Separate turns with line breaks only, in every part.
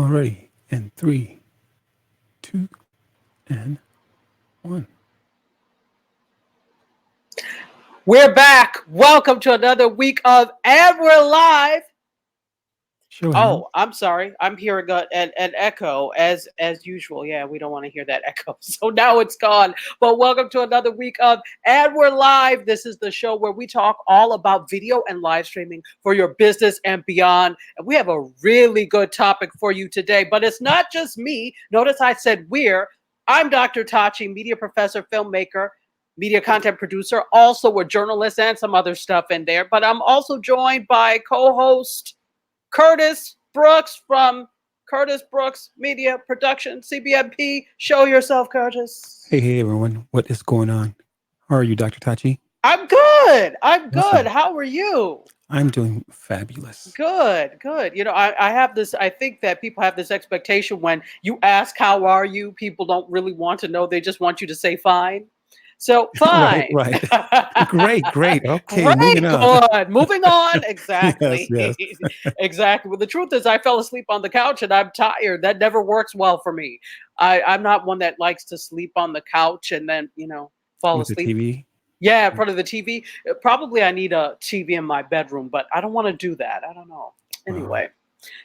Alrighty. And three, two, and one.
We're back. Welcome to another week of And We're Live.
Show hands.
Oh, I'm sorry. I'm hearing an echo as usual. Yeah, we don't want to hear that echo. So now it's gone. But welcome to another week of And We're Live. This is the show where we talk all about video and live streaming for your business and beyond. And we have a really good topic for you today. But it's not just me. Notice I said we're. I'm Dr. Tachi, media professor, filmmaker, media content producer, also a journalist and some other stuff in there. But I'm also joined by co-host Curtis Brooks from Curtis Brooks Media Production, CBMP. Show yourself, Curtis.
Hey, everyone. What is going on? How are you, Dr. Tachi?
I'm good. I'm good.
Awesome.
How are you?
I'm doing fabulous.
Good, good. You know, I have this, I think that people have this expectation when you ask, how are you? People don't really want to know. They just want you to say fine. So fine.
Right. Great. Okay,
Great,
moving on.
good. Moving on. Exactly.
Yes.
Exactly. Well, the truth is I fell asleep on the couch and I'm tired. That never works well for me. I'm not one that likes to sleep on the couch and then, fall
With the
asleep.
TV.
Yeah, in front of the TV. Probably I need a TV in my bedroom, but I don't want to do that. I don't know. Anyway.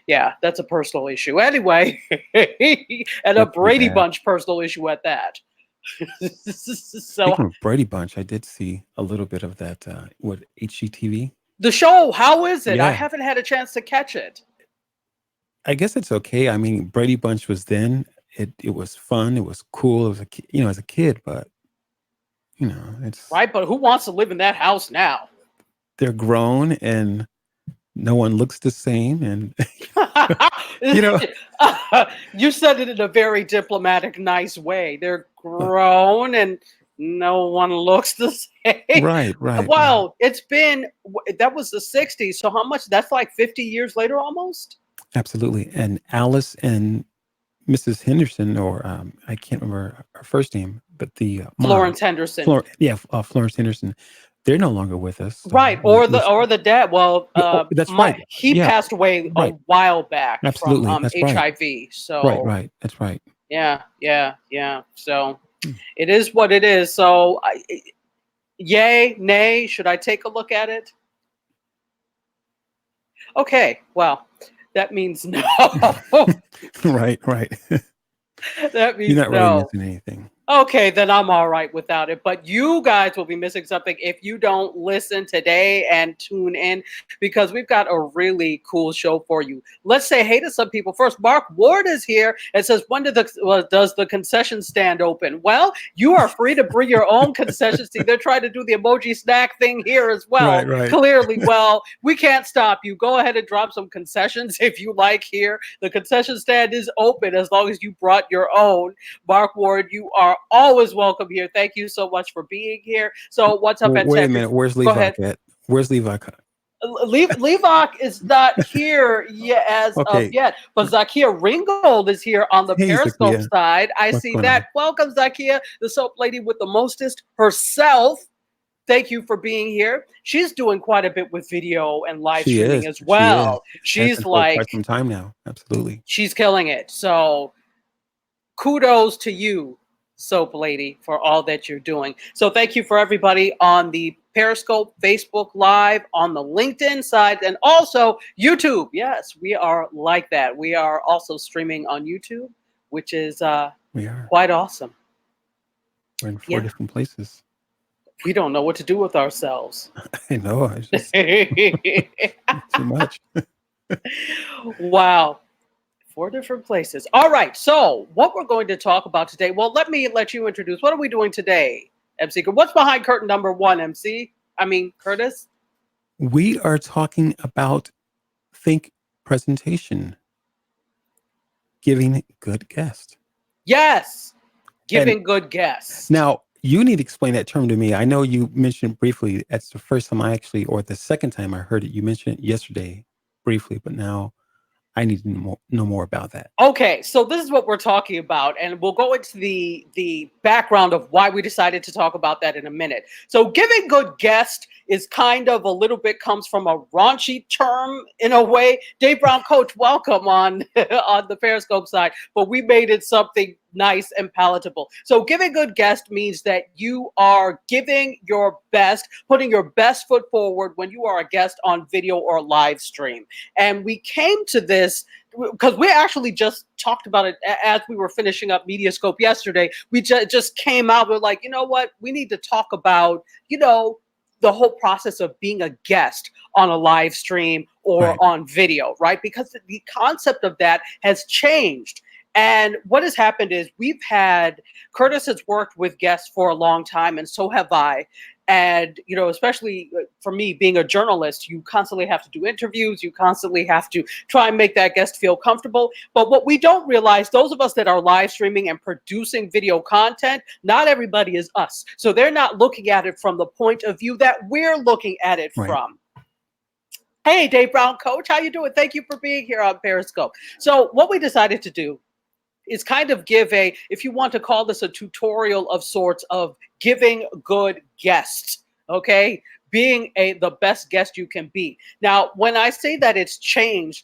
Yeah, that's a personal issue. Anyway, and a Brady Bunch personal issue at that. So
Speaking of Brady Bunch, I did see a little bit of that. HGTV?
The show, how is it?
Yeah.
I haven't had a chance to catch it.
I guess it's okay. I mean, Brady Bunch was then. It was fun. It was cool. It was as a kid, but it's
right. But who wants to live in that house now?
They're grown and no one looks the same, and
you said it in a very diplomatic, nice way. They're grown and no one looks the same.
Right.
Well, that was the 60s. So how much? That's like 50 years later almost?
Absolutely. And Alice and Mrs. Henderson, or I can't remember her first name, but the mom,
Florence Henderson.
Florence Henderson. They're no longer with us.
Right. Or the dad. Well,
that's right.
He passed away a while back
Absolutely.
from
that's
HIV.
Right.
So
Right. That's right.
Yeah. So it is what it is. So yay, nay, should I take a look at it? Okay. Well, that means no.
Right.
That means
you're not
no.
really missing anything.
Okay, then I'm all right without it. But you guys will be missing something if you don't listen today and tune in, because we've got a really cool show for you. Let's say hey to some people. First, Mark Ward is here and says, when does the concession stand open? Well, you are free to bring your own concession stand. They're trying to do the emoji snack thing here as well.
Right.
Clearly, well, we can't stop you. Go ahead and drop some concessions if you like here. The concession stand is open as long as you brought your own. Mark Ward, you are always welcome here. Thank you so much for being here. So what's up at
Wait a minute. Where's Levi at? Where's Levi?
Levi is not here yet of yet, but Zakia Ringgold is here on the Periscope side. I see that. Welcome, Zakia, the soap lady with the mostest herself. Thank you for being here. She's doing quite a bit with video and live streaming as well. She's like
quite some time now. Absolutely.
She's killing it. So kudos to you, soap lady, for all that you're doing. So thank you for everybody on the Periscope, Facebook Live, on the LinkedIn side, and also YouTube. Yes, we are like that. We are also streaming on YouTube, which is quite awesome.
We're in 4 different places.
We don't know what to do with ourselves.
I know. It's just too much.
Wow. 4 different places. All right. So what we're going to talk about today, well, let you introduce. What are we doing today, MC? What's behind curtain number 1, MC? Curtis?
We are talking about think presentation. Giving good guests.
Yes. Giving good guests.
Now, you need to explain that term to me. I know you mentioned briefly. That's the first time or the second time I heard it. You mentioned it yesterday briefly, but now I need to know more about that.
Okay, so this is what we're talking about, and we'll go into the background of why we decided to talk about that in a minute. So giving good guests is kind of a little bit comes from a raunchy term in a way. Dave Brown, coach, welcome on on the Periscope side, but we made it something nice and palatable. So giving good guest means that you are giving your best, putting your best foot forward when you are a guest on video or live stream. And we came to this because we actually just talked about it as we were finishing up Mediascope yesterday. We just came out, we're like, you know what, we need to talk about, the whole process of being a guest on a live stream or
Right.
on video, right? Because the concept of that has changed. And what has happened is Curtis has worked with guests for a long time, and so have I. And, especially for me being a journalist, you constantly have to do interviews. You constantly have to try and make that guest feel comfortable. But what we don't realize, those of us that are live streaming and producing video content, not everybody is us. So they're not looking at it from the point of view that we're looking at it
Right.
from. Hey, Dave Brown, coach, how you doing? Thank you for being here on Periscope. So what we decided to do is kind of give if you want to call this a tutorial of sorts of giving good guests, okay? Being the best guest you can be. Now, when I say that it's changed,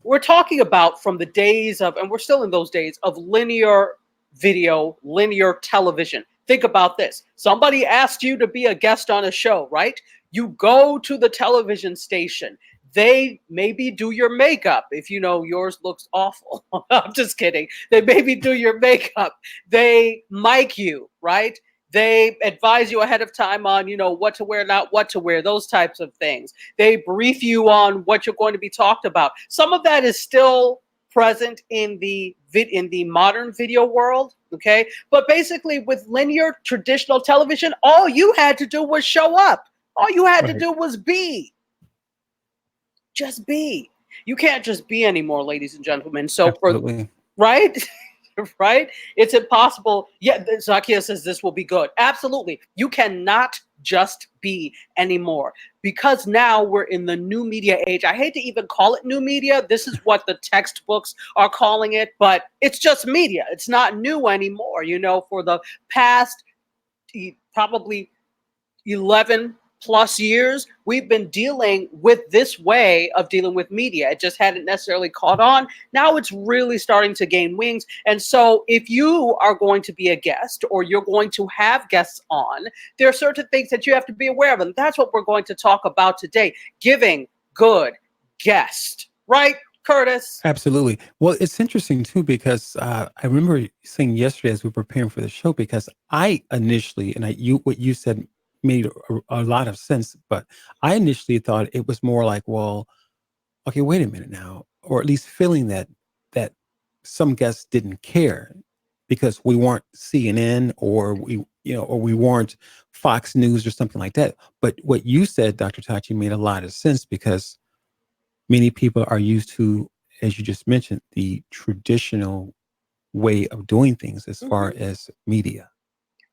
we're talking about from the days of, and we're still in those days of linear video, linear television. Think about this. Somebody asked you to be a guest on a show, right? You go to the television station. They maybe do your makeup if yours looks awful. I'm just kidding. They maybe do your makeup. They mic you, right? They advise you ahead of time on, what to wear, not what to wear, those types of things. They brief you on what you're going to be talked about. Some of that is still present in the modern video world, okay? But basically with linear traditional television, all you had to do was show up. All you had to do was be. Just be. You can't just be anymore, ladies and gentlemen. So,
Absolutely.
right? Right? It's impossible. Yeah, Zakia says this will be good. Absolutely. You cannot just be anymore because now we're in the new media age. I hate to even call it new media. This is what the textbooks are calling it, but it's just media. It's not new anymore. For the past probably 11 plus years, we've been dealing with this way of dealing with media. It just hadn't necessarily caught on. Now it's really starting to gain wings. And so if you are going to be a guest or you're going to have guests on, there are certain things that you have to be aware of. And that's what we're going to talk about today. Giving good guests. Right, Curtis?
Absolutely. Well, it's interesting too because I remember saying yesterday as we were preparing for the show, because I initially, and what you said made a lot of sense, but I initially thought it was more like, well, okay, wait a minute now, or at least feeling that some guests didn't care because we weren't CNN or we weren't Fox News or something like that. But what you said, Dr. Tachi, made a lot of sense because many people are used to, as you just mentioned, the traditional way of doing things as far as media.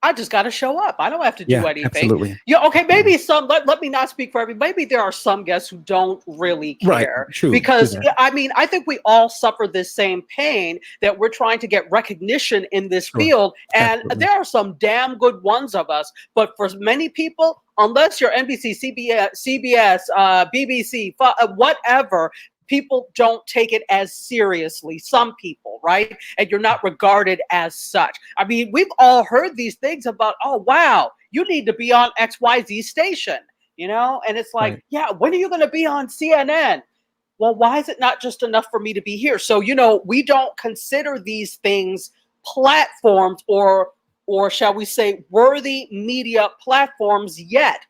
I just got to show up. I don't have to do
Yeah,
anything.
absolutely.
Yeah, okay, maybe let me not speak for everybody. Maybe there are some guests who don't really
Right.
care.
True.
Because,
True that.
I think we all suffer this same pain that we're trying to get recognition in this
Sure.
field. And
Absolutely.
there are some damn good ones of us. But for many people, unless you're NBC, CBS, BBC, whatever, people don't take it as seriously. Some people, right? And you're not regarded as such. I mean, we've all heard these things about, oh, wow, you need to be on XYZ station, And it's like,
Right.
yeah, when are you going to be on CNN? Well, why is it not just enough for me to be here? So, we don't consider these things platforms or shall we say worthy media platforms yet.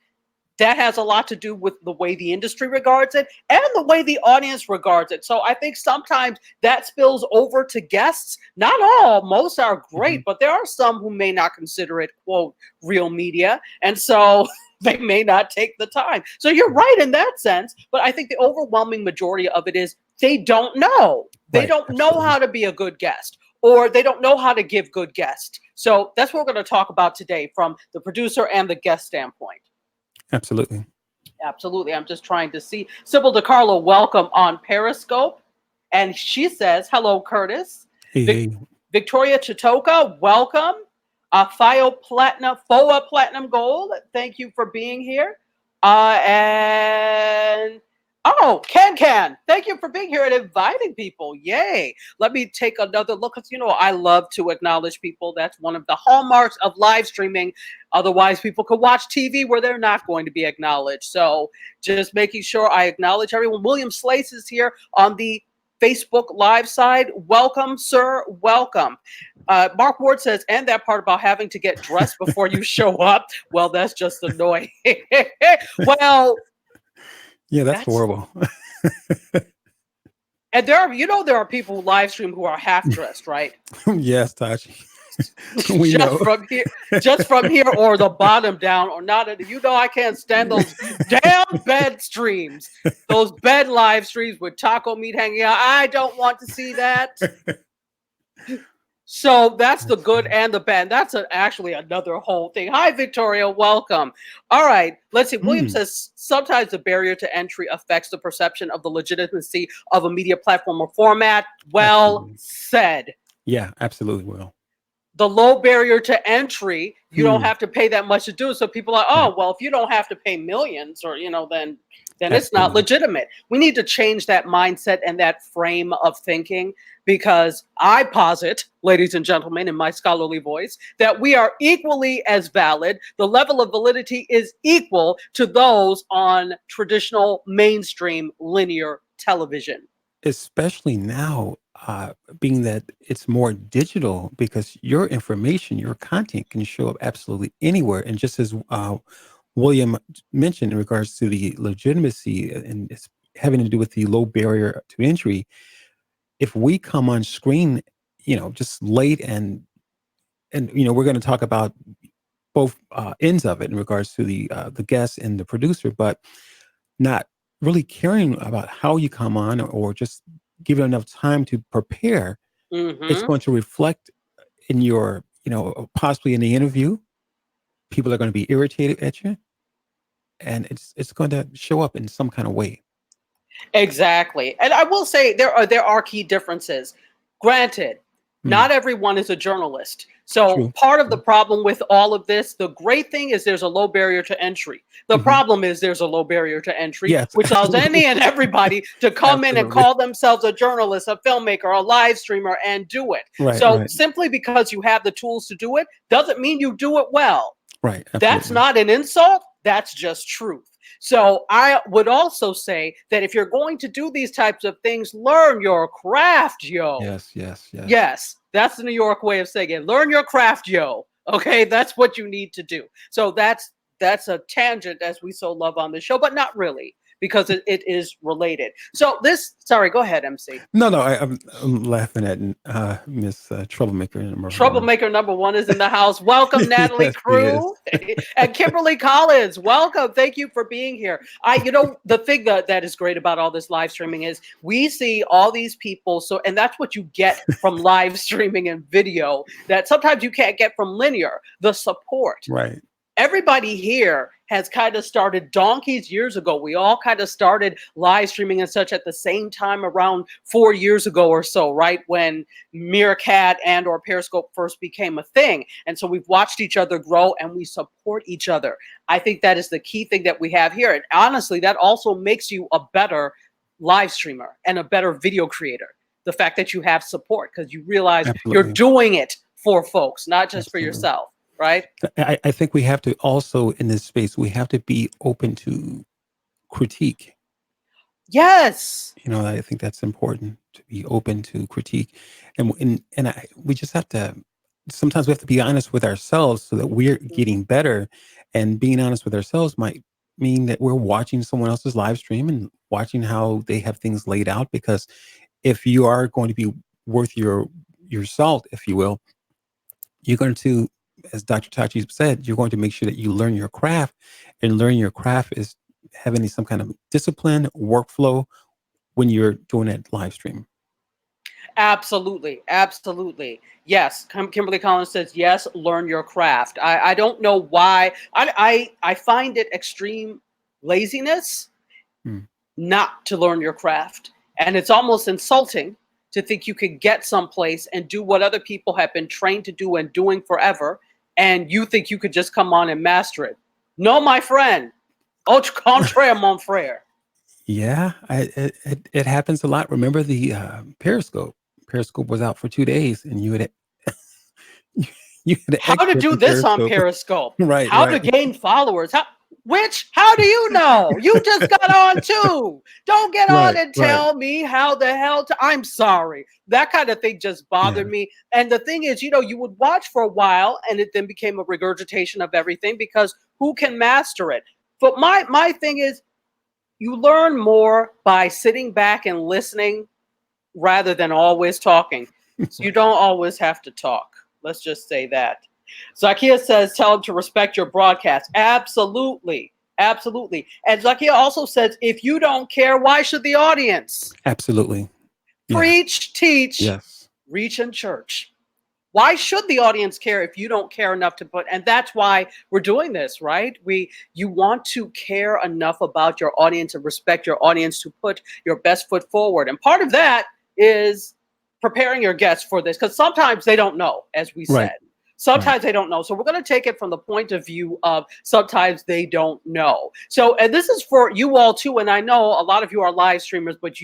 That has a lot to do with the way the industry regards it and the way the audience regards it. So I think sometimes that spills over to guests. Not all, most are great, but there are some who may not consider it, quote, real media. And so they may not take the time. So you're right in that sense. But I think the overwhelming majority of it is they don't know. They
Right.
don't know
Absolutely.
how to be a good guest, or they don't know how to give good guests. So that's what we're going to talk about today from the producer and the guest standpoint.
Absolutely.
Absolutely. I'm just trying to see. Sybil DiCarlo, welcome on Periscope. And she says, hello, Curtis.
Hey.
Victoria Chitoka, welcome. FOA Platinum Gold, thank you for being here. And oh, Can, thank you for being here and inviting people. Yay. Let me take another look because I love to acknowledge people. That's one of the hallmarks of live streaming. Otherwise, people could watch TV where they're not going to be acknowledged. So just making sure I acknowledge everyone. William Slace is here on the Facebook Live side. Welcome, sir. Welcome. Mark Ward says, and that part about having to get dressed before you show up. Well, that's just annoying. Well,
Yeah, that's
that's
horrible.
and there are people who live stream who are half dressed, right?
Yes, Tachi. We
just
know.
from here, just from here, or the bottom down, or not. I can't stand those damn bed streams, those bed live streams with taco meat hanging out. I don't want to see that. So that's the
That's
good
funny.
and the bad. That's actually another whole thing. Hi, Victoria. Welcome. All right. Let's see. William
Mm,
says sometimes the barrier to entry affects the perception of the legitimacy of a media platform or format. Well
absolutely.
said.
Yeah, absolutely will.
The low barrier to entry, you don't
Hmm.
have to pay that much to do it. So people are,
Right.
oh, well, if you don't have to pay millions, or then it's not
Absolutely.
legitimate. We need to change that mindset and that frame of thinking, because I posit, ladies and gentlemen, in my scholarly voice, that we are equally as valid. The level of validity is equal to those on traditional mainstream linear television.
Especially now, being that it's more digital, because your information, your content can show up absolutely anywhere. And just as William mentioned in regards to the legitimacy and it's having to do with the low barrier to entry, if we come on screen, just late and we're going to talk about both ends of it in regards to the guest and the producer, but not really caring about how you come on or just give it enough time to prepare, it's
Hmm.
going to reflect in your, possibly in the interview. People are going to be irritated at you, and it's going to show up in some kind of way.
Exactly. And I will say there are key differences. Granted,
Mm,
not everyone is a journalist. So
true.
part of the
True.
problem with all of this, the great thing is there's a low barrier to entry. The
Hmm.
problem is there's a low barrier to entry,
Yes,
which allows
absolutely.
any and everybody to come in and
Absolutely.
call themselves a journalist, a filmmaker, a live streamer, and do it.
Right,
So
right,
simply because you have the tools to do it doesn't mean you do it well.
right.
That's
Absolutely.
not an insult. That's just truth. So I would also say that if you're going to do these types of things, learn your craft, yo.
Yes, yes, yes.
Yes, that's the New York way of saying it. Learn your craft, yo. Okay, that's what you need to do. So that's a tangent, as we so love on the show, but not really, because it is related. So sorry, go ahead, MC.
No, no, I'm laughing at Miss Troublemaker number one.
Troublemaker number one is in the house. Welcome, Natalie
Yes, he is.
Crew and Kimberly Collins. Welcome. Thank you for being here. The thing that is great about all this live streaming is we see all these people. So, and that's what you get from live streaming and video that sometimes you can't get from linear, the support.
Right.
Everybody here has kind of started donkeys years ago. We all kind of started live streaming and such at the same time, around 4 years ago or so, right when Meerkat and/or Periscope first became a thing. And so we've watched each other grow and we support each other. I think that is the key thing that we have here. And honestly, that also makes you a better live streamer and a better video creator. The fact that you have support, because you realize you're
Absolutely.
doing it for folks, not just for
Absolutely.
yourself, right?
I think we have to also, in this space, we have to be open to critique.
Yes.
I think that's important, to be open to critique, we just have to. Sometimes we have to be honest with ourselves so that we're getting better. And being honest with ourselves might mean that we're watching someone else's live stream and watching how they have things laid out. Because if you are going to be worth your salt, if you will, you're going to, as Dr. Tachi said, you're going to make sure that you learn your craft, and learning your craft is having some kind of discipline workflow when you're doing that live stream.
Absolutely. Absolutely. Yes. Kimberly Collins says, yes, learn your craft. I don't know why. I find it extreme laziness
Hmm.
not to learn your craft. And it's almost insulting to think you could get someplace and do what other people have been trained to do and doing forever. And you think you could just come on and master it. No, my friend, Au contraire, mon frère.
Yeah, it happens a lot. Remember the Periscope? Periscope was out for 2 days, and you had to
How to
exit
do
the
this on
Periscope.
Periscope?
Right,
How to
right.
gain followers? How do you know? You just got on too. Don't get on
Right,
and
right.
tell me how the hell to. I'm sorry. That kind of thing just
Yeah,
bothered me. And the thing is, you would watch for a while and it then became a regurgitation of everything because who can master it? But my thing is, you learn more by sitting back and listening rather than always talking. So you
right.
don't always have to talk. Let's just say that. Zakia says, tell him to respect your broadcast. Absolutely. Absolutely. And Zakia also says, if you don't care, why should the audience?
Absolutely. Yeah.
Preach, teach,
Yes.
reach in church. Why should the audience care if you don't care enough to put? And that's why we're doing this, right? You want to care enough about your audience and respect your audience to put your best foot forward. And part of that is preparing your guests for this because sometimes they don't know, as we
Right.
said.
Right.
Sometimes they don't know. So we're going to take it from the point of view of sometimes they don't know. So, and this is for you all too. And I know a lot of you are live streamers, but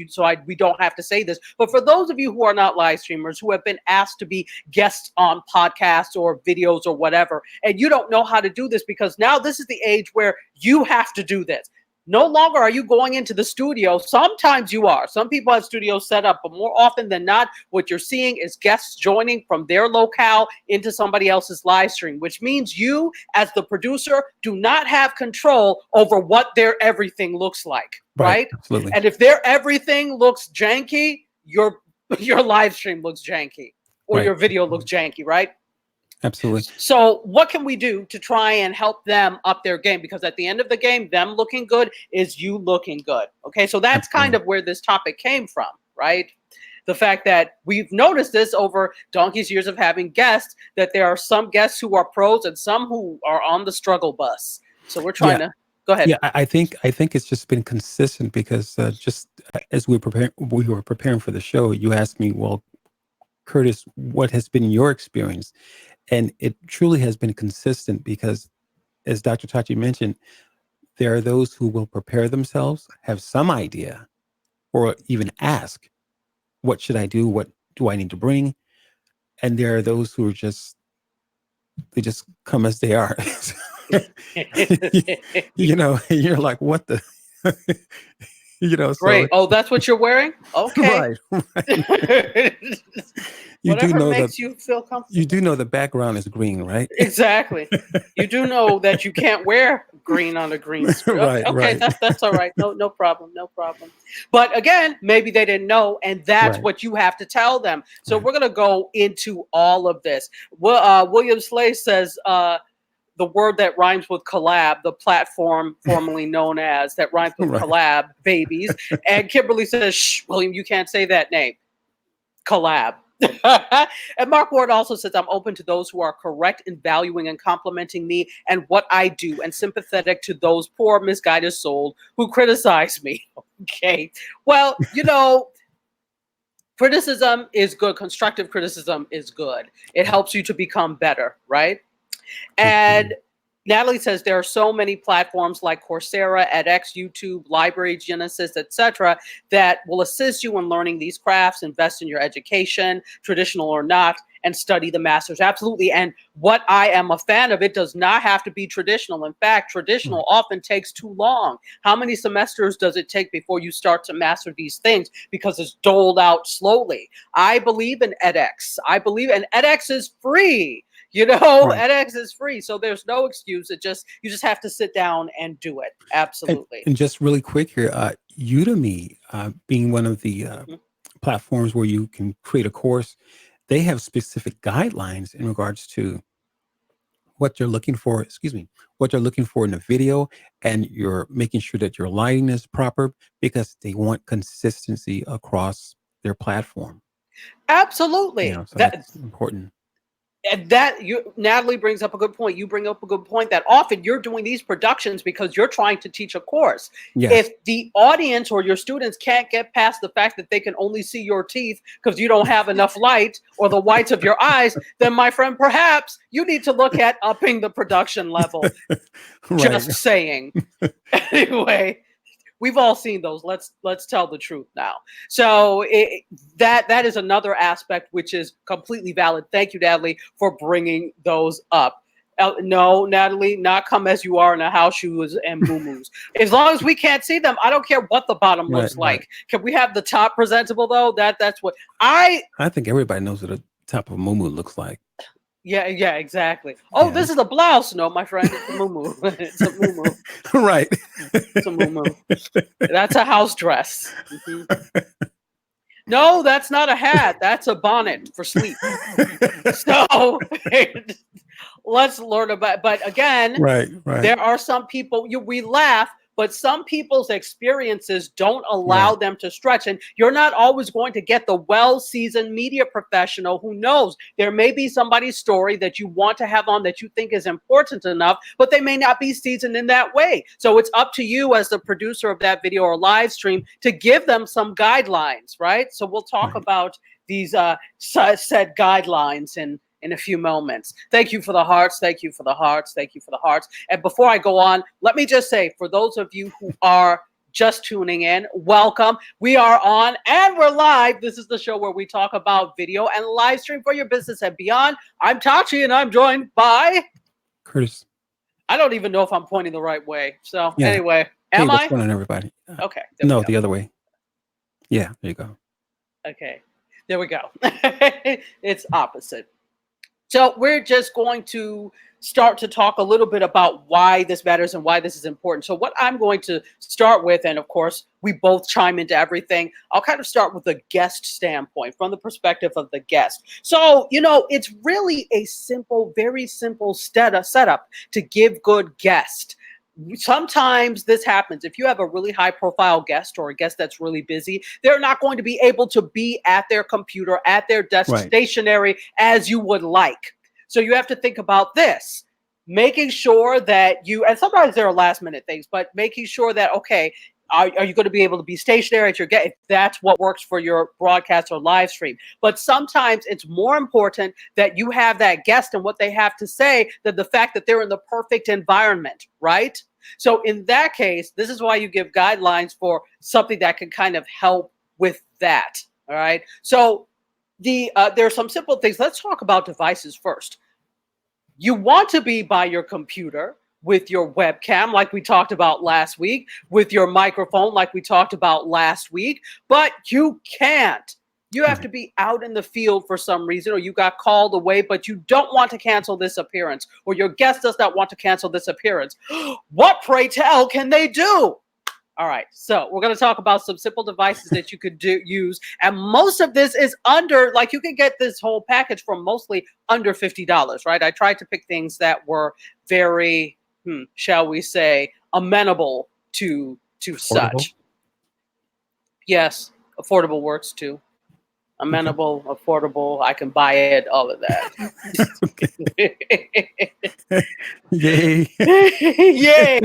we don't have to say this. But for those of you who are not live streamers, who have been asked to be guests on podcasts or videos or whatever, and you don't know how to do this because now this is the age where you have to do this. No longer are you going into the studio. Sometimes you are. Some people have studios set up, but more often than not, what you're seeing is guests joining from their locale into somebody else's live stream, which means you, as the producer, do not have control over what their everything looks like,
Right.
right?
Absolutely.
And if their everything looks janky, your live stream looks janky, or
Right.
your video looks janky, right?
Absolutely.
So what can we do to try and help them up their game? Because at the end of the game, them looking good is you looking good. Okay, so that's kind
Absolutely.
of where this topic came from, right? The fact that we've noticed this over donkey's years of having guests, that there are some guests who are pros and some who are on the struggle bus. So we're trying
Yeah.
to go ahead.
Yeah. I think it's just been consistent because just as we were preparing for the show, you asked me, well, Curtis, what has been your experience? And it truly has been consistent because, as Dr. Tachi mentioned, there are those who will prepare themselves, have some idea, or even ask, what should I do? What do I need to bring? And there are those who are they just come as they are. You're like, what the, so
Great. Oh, that's what you're wearing? Okay.
right, right. You do
Whatever
know
makes you feel
you
comfortable.
do know the background is green, right?
Exactly. You do know that you can't wear green on a green screen. Okay,
Right,
okay,
right,
that's all right. No problem, no problem. But again, maybe they didn't know, and that's
right,
what you have to tell them. So
right,
we're gonna go into all of this. Well, William Slay says the word that rhymes with collab, the platform formerly known as that rhymes with
right.
collab, babies. And Kimberly says, "Shh, William, you can't say that name." Collab. And Mark Ward also says, I'm open to those who are correct in valuing and complimenting me and what I do, and sympathetic to those poor, misguided souls who criticize me. Okay. Well, criticism is good. Constructive criticism is good. It
Right.
helps you to become better, right? And
Absolutely.
Natalie says there are so many platforms like Coursera, edX, YouTube, Library, Genesis, etc., that will assist you in learning these crafts, invest in your education, traditional or not, and study the masters. Absolutely. And what I am a fan of, it does not have to be traditional. In fact, traditional
Right.
often takes too long. How many semesters does it take before you start to master these things? Because it's doled out slowly. I believe in edX. And edX is free.
Right.
edX is free, so there's no excuse. You just have to sit down and do it.
And,
Absolutely.
and just really quick here, Udemy, being one of the
Mhm.
platforms where you can create a course, they have specific guidelines in regards to what you're looking for. Excuse me, what you're looking for in a video, and you're making sure that your lighting is proper because they want consistency across their platform.
Absolutely.
So that's important.
And that Natalie brings up a good point. You bring up a good point that often you're doing these productions because you're trying to teach a course.
Yes.
If the audience or your students can't get past the fact that they can only see your teeth because you don't have enough light or the whites of your eyes, then my friend, perhaps you need to look at upping the production level.
Right.
Just saying. Anyway, we've all seen those. Let's tell the truth now. So that is another aspect which is completely valid. Thank you, Natalie, for bringing those up. No, Natalie, not come as you are in a house shoes and moo-moos. As long as we can't see them, I don't care what the bottom
Right.
looks like.
Right.
Can we have the top presentable though? That's what I.
I think everybody knows what the top of a moo looks like.
Yeah, exactly. Oh,
Yeah.
this is a blouse. No, my friend, it's a moo-moo. It's a moo-moo.
Right.
It's a moo-moo. That's a house dress. No, that's not a hat. That's a bonnet for sleep. So let's learn about. But again,
Right. Right.
there are some people. We laugh, but some people's experiences don't allow
Right.
them to stretch. And you're not always going to get the well-seasoned media professional who knows. There may be somebody's story that you want to have on that you think is important enough, but they may not be seasoned in that way. So it's up to you as the producer of that video or live stream to give them some guidelines, right? So we'll talk
Right.
about these said guidelines in a few moments. Thank you for the hearts. Thank you for the hearts. Thank you for the hearts. And before I go on, let me just say, for those of you who are just tuning in, welcome. We are on and we're live. This is the show where we talk about video and live stream for your business and beyond. I'm Tachi and I'm joined by
Curtis.
I don't even know if I'm pointing the right way. So
Yeah.
anyway,
Hey,
am
what's
I?
going on, everybody?
Okay. There
No,
we go.
the other way. Yeah, there you go.
Okay. There we go. It's opposite. So we're just going to start to talk a little bit about why this matters and why this is important. So what I'm going to start with, and of course, we both chime into everything. I'll kind of start with the guest standpoint, from the perspective of the guest. So, it's really a simple, very simple setup to give good guests. Sometimes this happens. If you have a really high profile guest or a guest that's really busy, they're not going to be able to be at their computer, at their desk,
Right.
stationary as you would like. So you have to think about this, making sure that and sometimes there are last minute things, but making sure that, okay, are you going to be able to be stationary at your guest? If that's what works for your broadcast or live stream. But sometimes it's more important that you have that guest and what they have to say than the fact that they're in the perfect environment, right? So in that case, this is why you give guidelines for something that can kind of help with that. All right. So there are some simple things. Let's talk about devices first. You want to be by your computer with your webcam, like we talked about last week, with your microphone, like we talked about last week, but you can't. You have to be out in the field for some reason, or you got called away, but you don't want to cancel this appearance, or your guest does not want to cancel this appearance. What, pray tell, can they do? All right, so we're going to talk about some simple devices that you could use, and most of this is under, like, you can get this whole package for mostly under $50, right? I tried to pick things that were very, shall we say, amenable to
Affordable.
such. Yes, affordable works too. Amenable, affordable, I can buy it, all of that.
Yay.
Yay.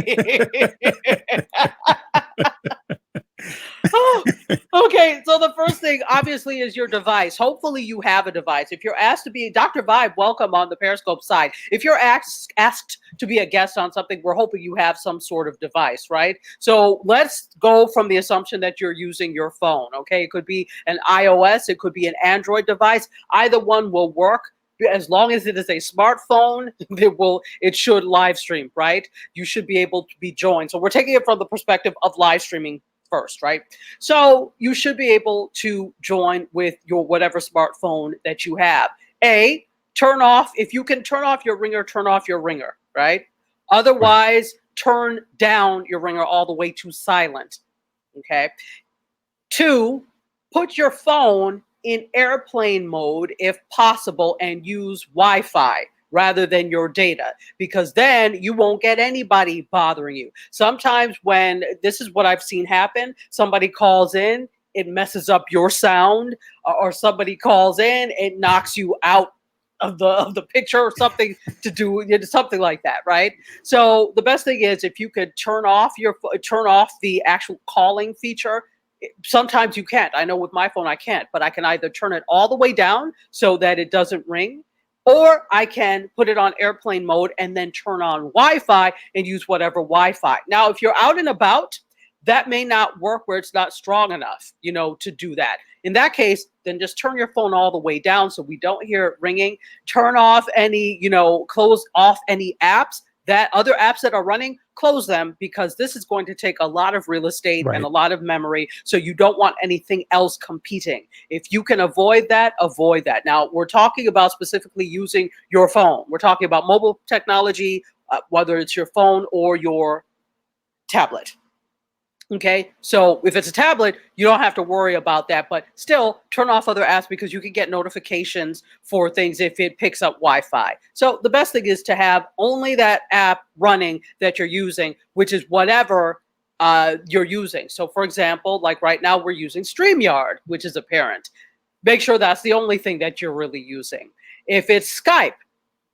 Okay, so the first thing obviously is your device. Hopefully you have a device. If you're asked to be Dr. Vibe, welcome on the Periscope side. If you're asked to be a guest on something, we're hoping you have some sort of device, right? So let's go from the assumption that you're using your phone, okay? It could be an iOS, it could be an Android device. Either one will work. As long as it is a smartphone, it should live stream, right? You should be able to be joined. So we're taking it from the perspective of live streaming first, right? So you should be able to join with your whatever smartphone that you have. If you can turn off your ringer, right? Otherwise, turn down your ringer all the way to silent, okay? 2, put your phone in airplane mode if possible and use Wi-Fi rather than your data, because then you won't get anybody bothering you. Sometimes this is what I've seen happen, somebody calls in, it messes up your sound, or somebody calls in, it knocks you out of the picture or something to do something like that, right? So the best thing is if you could turn off the actual calling feature. Sometimes you can't. I know with my phone I can't, but I can either turn it all the way down so that it doesn't ring, or I can put it on airplane mode and then turn on Wi-Fi and use whatever Wi-Fi. Now, if you're out and about, that may not work where it's not strong enough, to do that. In that case, then just turn your phone all the way down so we don't hear it ringing. Turn off any, close off any apps. That other apps that are running, close them, because this is going to take a lot of real estate and a
Right.
lot of memory. So you don't want anything else competing. If you can avoid that, avoid that. Now, we're talking about specifically using your phone. We're talking about mobile technology, whether it's your phone or your tablet. Okay, so if it's a tablet, you don't have to worry about that, but still turn off other apps because you can get notifications for things if it picks up Wi-Fi. So the best thing is to have only that app running that you're using, which is whatever you're using. So for example, like right now we're using StreamYard, which is apparent. Make sure that's the only thing that you're really using. If it's Skype,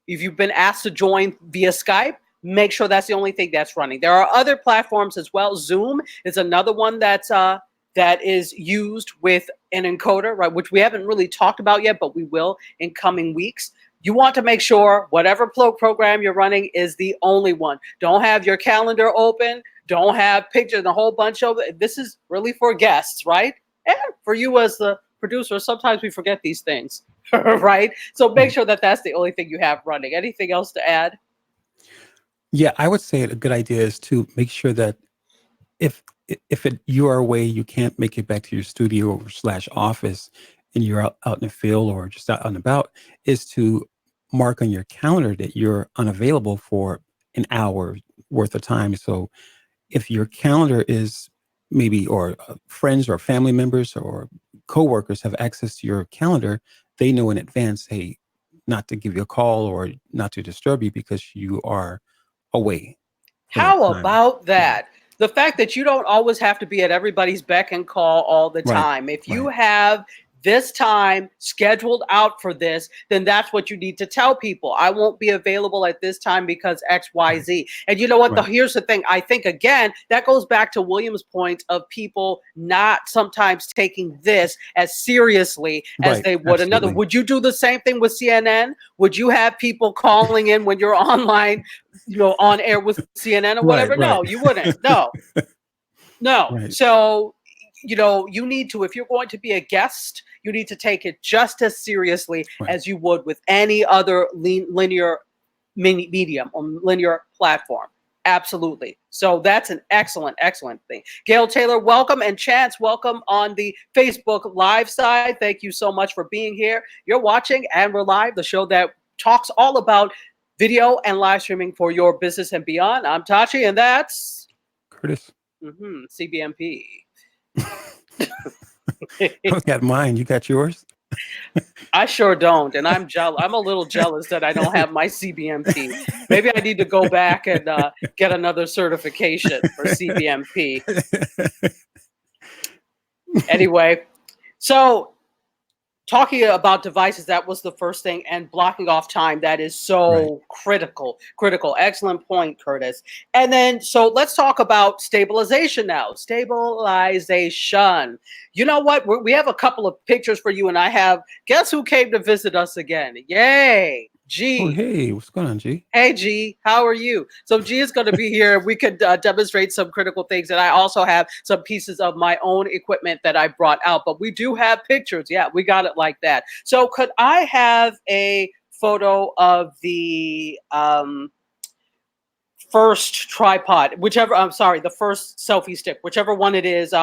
if you've been asked to join via Skype, make sure that's the only thing that's running. There are other platforms as well. Zoom is another one that is used with an encoder, right? Which we haven't really talked about yet, but we will in coming weeks. You want to make sure whatever program you're running is the only one. Don't have your calendar open. Don't have pictures and a whole bunch of it. This is really for guests, right? And for you as the producer, sometimes we forget these things, right? So make
Right.
sure that that's the only thing you have running. Anything else to add?
Yeah, I would say a good idea is to make sure that if you are away, you can't make it back to your studio or slash office, and you're out in the field or just out and about, is to mark on your calendar that you're unavailable for an hour worth of time. So if your calendar is maybe, or friends or family members or coworkers have access to your calendar, they know in advance, hey, not to give you a call or not to disturb you because you are away for that
How
time.
about
Yeah.
that? The fact that you don't always have to be at everybody's beck and call all the
Right.
time. If you
Right.
have this time scheduled out for this, then that's what you need to tell people. I won't be available at this time because
Right.
XYZ. And you know what?
Right.
Here's the thing. I think, again, that goes back to William's point of people not sometimes taking this as seriously as
Right.
they would another.
Absolutely.
Would you do the same thing with CNN? Would you have people calling in when you're online, on air with CNN or
Right.
whatever?
Right.
No, you wouldn't. No, no.
Right.
So, you need to, if you're going to be a guest, you need to take it just as seriously
Right.
as you would with any other linear medium or linear platform. Absolutely. So that's an excellent, excellent thing. Gail Taylor, welcome. And Chance, welcome on the Facebook Live side. Thank you so much for being here. You're watching And We're Live, the show that talks all about video and live streaming for your business and beyond. I'm Tachi, and that's
Curtis.
CBMP.
I got mine. You got yours?
I sure don't, and I'm jealous. I'm a little jealous that I don't have my CBMP. Maybe I need to go back and get another certification for CBMP. Anyway, so talking about devices, that was the first thing, and blocking off time, that is
Right.
so critical. Excellent point, Curtis. And then, so let's talk about stabilization now. Stabilization. You know what? We have a couple of pictures for you, and I have, guess who came to visit us again? Yay,
Oh,
G.
hey, what's going on, G?
Hey, G, how are you? So G is going to be here. We could demonstrate some critical things. And I also have some pieces of my own equipment that I brought out. But we do have pictures. Yeah, we got it like that. So could I have a photo of the first tripod, whichever, I'm sorry, the first selfie stick, whichever one it is,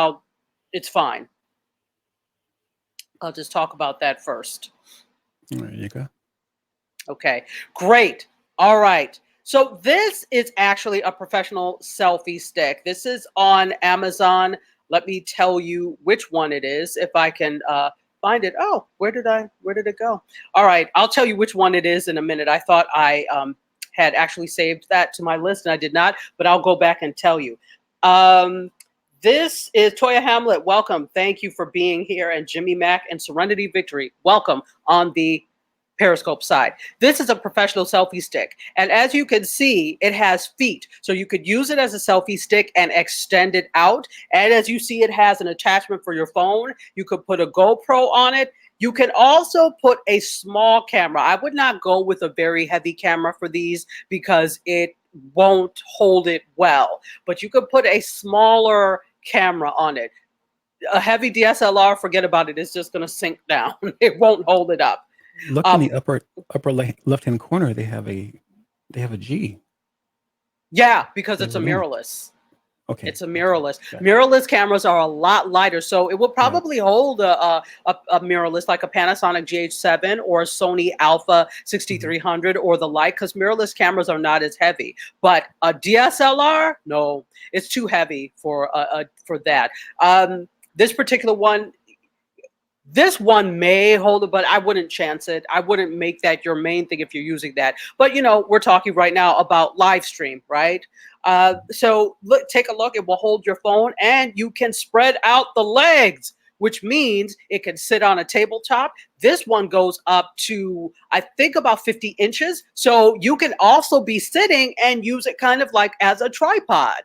it's fine. I'll just talk about that first.
There you go.
Okay, great. All right. So this is actually a professional selfie stick. This is on Amazon. Let me tell you which one it is if I can find it. Oh, where did it go? All right, I'll tell you which one it is in a minute. I thought I had actually saved that to my list and I did not, but I'll go back and tell you. This is Toya Hamlet. Welcome. Thank you for being here. And Jimmy Mack and Serenity Victory. Welcome on the periscope side. This is a professional selfie stick. And as you can see, it has feet. So you could use it as a selfie stick and extend it out. And as you see, it has an attachment for your phone. You could put a GoPro on it. You can also put a small camera. I would not go with a very heavy camera for these because it won't hold it well. But you could put a smaller camera on it. A heavy DSLR, forget about it. It's just going to sink down. It won't hold it up.
Look in the upper left-hand corner. They have a G.
Yeah, because it's a
There's a link.
mirrorless.
Okay.
It's a mirrorless.
Got it.
Mirrorless cameras are a lot lighter, so it will
Right.
probably hold a mirrorless like a Panasonic GH7 or a Sony Alpha 6300 or the like, because mirrorless cameras are not as heavy. But a DSLR, no, it's too heavy for that. This particular one. This one may hold it, but I wouldn't chance it. I wouldn't make that your main thing if you're using that. But, we're talking right now about live stream, right? So look, take a look. It will hold your phone and you can spread out the legs, which means it can sit on a tabletop. This one goes up to, I think, about 50 inches. So you can also be sitting and use it kind of like as a tripod,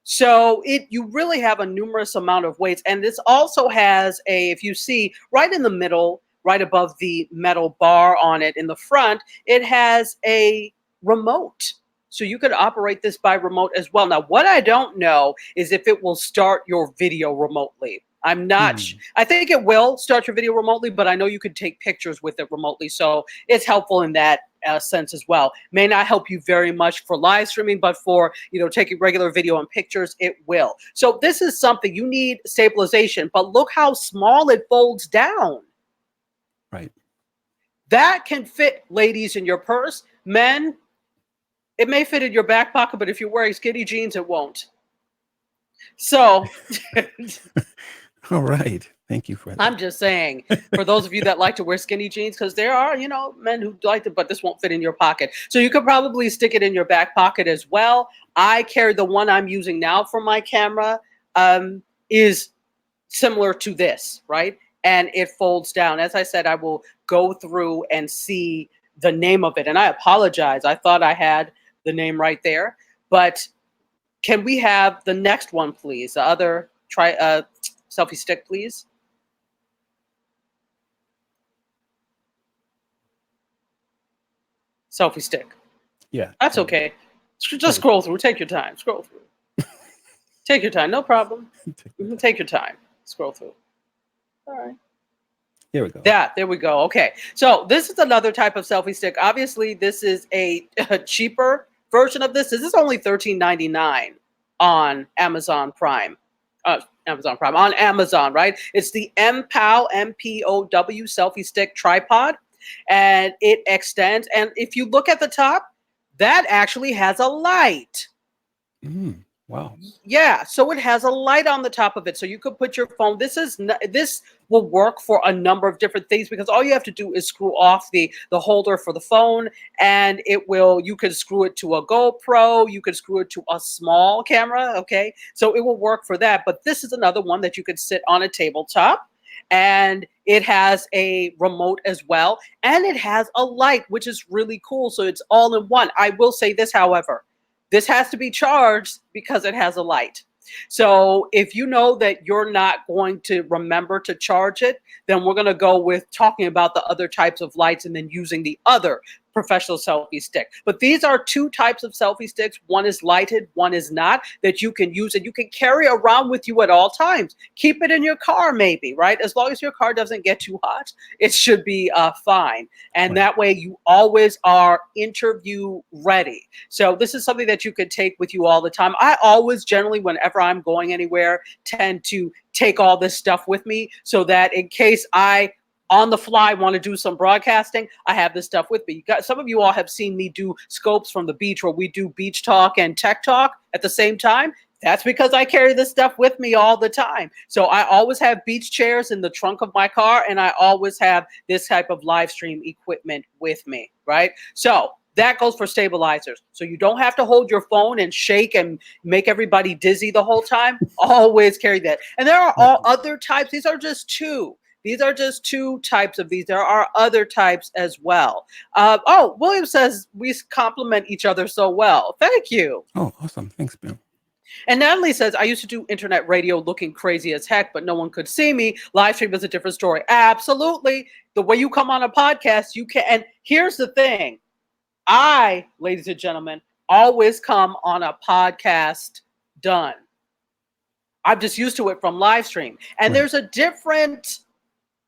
So you really have a numerous amount of weights. And this also has if you see right in the middle, right above the metal bar on it in the front, it has a remote. So you could operate this by remote as well. Now, what I don't know is if it will start your video remotely. I'm not. I think it will start your video remotely, but I know you could take pictures with it remotely. So it's helpful in that sense as well. May not help you very much for live streaming, but for taking regular video and pictures, it will. So this is something you need stabilization, but look how small it folds down.
Right.
That can fit, ladies, in your purse. Men, it may fit in your back pocket, but if you're wearing skinny jeans, it won't. So
All right. Thank you for that.
I'm just saying, for those of you that like to wear skinny jeans, because there are, men who like to, but this won't fit in your pocket. So you could probably stick it in your back pocket as well. I carry the one I'm using now for my camera, is similar to this, right? And it folds down. As I said, I will go through and see the name of it. And I apologize. I thought I had the name right there. But can we have the next one, please? The other selfie stick, please. Selfie stick.
Yeah.
That's okay. Just scroll through. Take your time. Scroll through. Take your time. No problem. Take your time. Scroll through. All right.
There we go.
There we go. Okay. So this is another type of selfie stick. Obviously, this is a cheaper version of this. This is only $13.99 on Amazon Prime. On Amazon, right? It's the MPOW, MPOW selfie stick tripod, and it extends. And if you look at the top, that actually has a light.
Wow.
Yeah, so it has a light on the top of it, so you could put your phone. This will work for a number of different things because all you have to do is screw off the holder for the phone, and you can screw it to a GoPro, you can screw it to a small camera, okay? So it will work for that, but this is another one that you could sit on a tabletop, and it has a remote as well, and it has a light, which is really cool, so it's all in one. I will say this, however. This has to be charged because it has a light. So if you know that you're not going to remember to charge it, then we're going to go with talking about the other types of lights and then using the other professional selfie stick. But these are two types of selfie sticks. One is lighted, one is not, that you can use and you can carry around with you at all times. Keep it in your car maybe, right? As long as your car doesn't get too hot, it should be fine. And that way you always are interview ready. So this is something that you could take with you all the time. I always generally, whenever I'm going anywhere, tend to take all this stuff with me so that in case I on the fly want to do some broadcasting, I have this stuff with me. Some of you all have seen me do scopes from the beach where we do beach talk and tech talk at the same time. That's because I carry this stuff with me all the time. So I always have beach chairs in the trunk of my car, and I always have this type of live stream equipment with me, right? So that goes for stabilizers. So you don't have to hold your phone and shake and make everybody dizzy the whole time. Always carry that. And there are all other types. These are just two. These are just two types of these. There are other types as well. William says we compliment each other so well. Thank you.
Oh, awesome. Thanks, Bill.
And Natalie says, I used to do internet radio looking crazy as heck, but no one could see me. Live stream is a different story. Absolutely. The way you come on a podcast, you can. And here's the thing. I, ladies and gentlemen, always come on a podcast done. I'm just used to it from live stream. And there's a different,